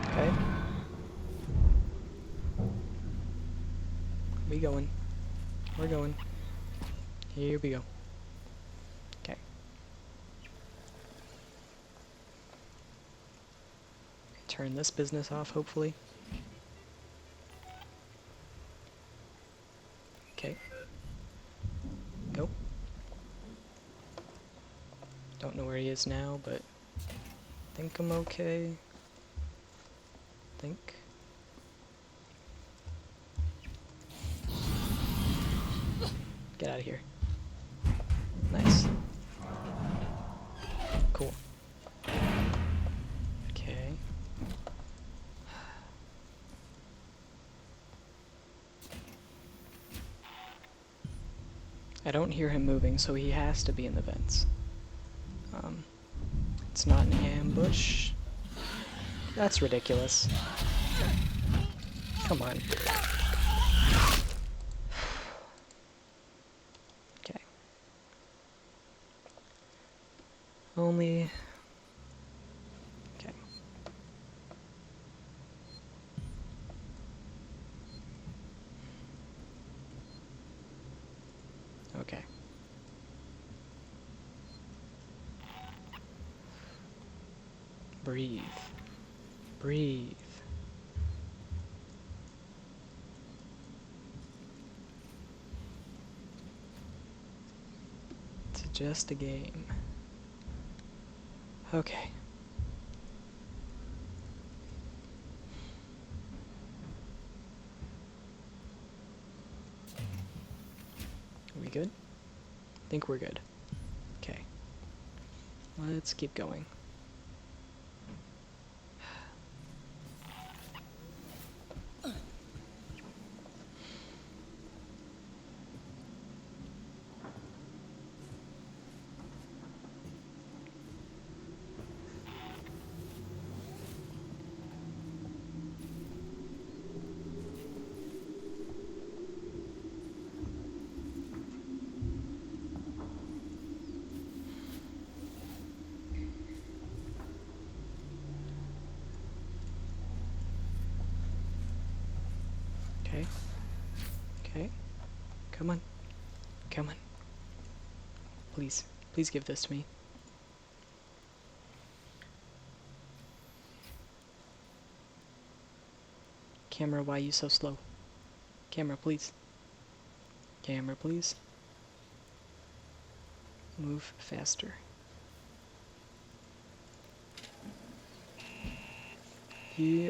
Okay. We going. We're going. Here we go. Okay. Turn this business off, hopefully. Okay. Go. Don't know where he is now, but I think I'm okay. Think. Get out of here. Nice. Cool. Okay. I don't hear him moving, so he has to be in the vents. It's not an ambush. That's ridiculous. Come on. Okay. Only... Okay. Okay. Breathe. Breathe. It's just a game. Okay. Are we good? I think we're good. Okay. Let's keep going. Okay. Okay. Come on. Come on. Please. Please give this to me. Camera, why are you so slow? Camera, please. Camera, please. Move faster.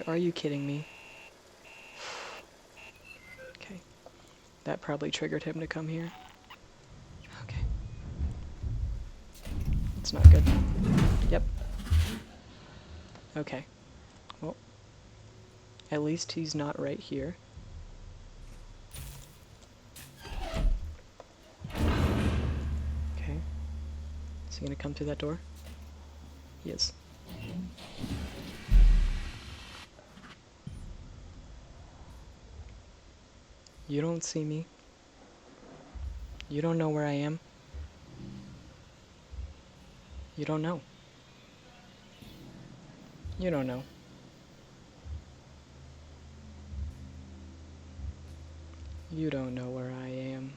Are you kidding me? Okay. That probably triggered him to come here. Okay. It's not good. Yep. Okay. Well, at least he's not right here. Okay. Is he gonna come through that door? He is. You don't see me. You don't know where I am. You don't know. You don't know. You don't know where I am.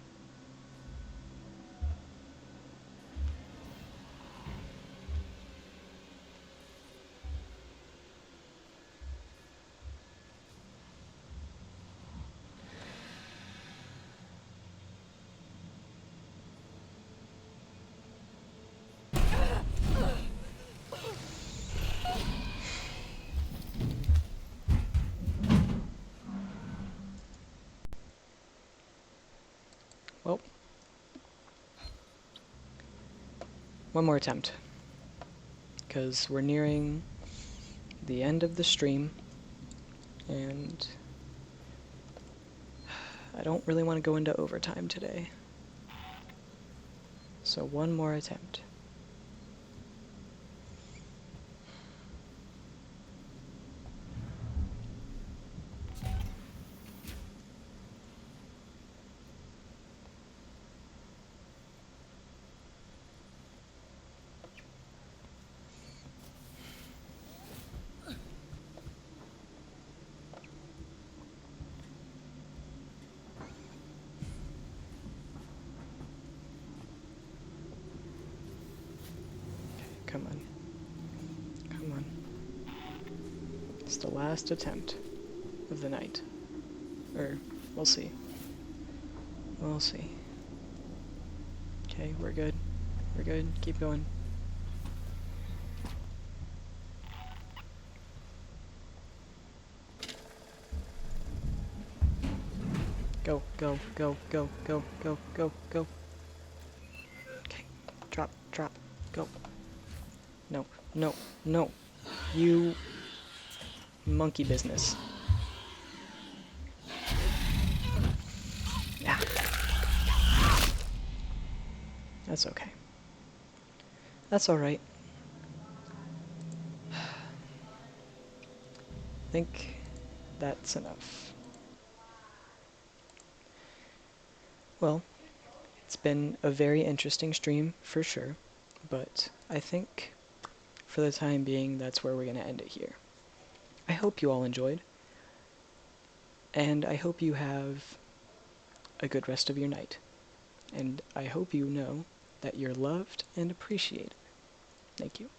Well, one more attempt, because we're nearing the end of the stream, and I don't really want to go into overtime today. So one more attempt. Come on. Come on. It's the last attempt of the night. Or, we'll see. We'll see. Okay, we're good. We're good. Keep going. Go, go, go, go, go, go, go, go. Okay. Drop, drop, go. No, no, no. You monkey business. Ah. That's okay. That's alright. I think that's enough. Well, it's been a very interesting stream, for sure. But I think for the time being, that's where we're going to end it here. I hope you all enjoyed, and I hope you have a good rest of your night. And I hope you know that you're loved and appreciated. Thank you.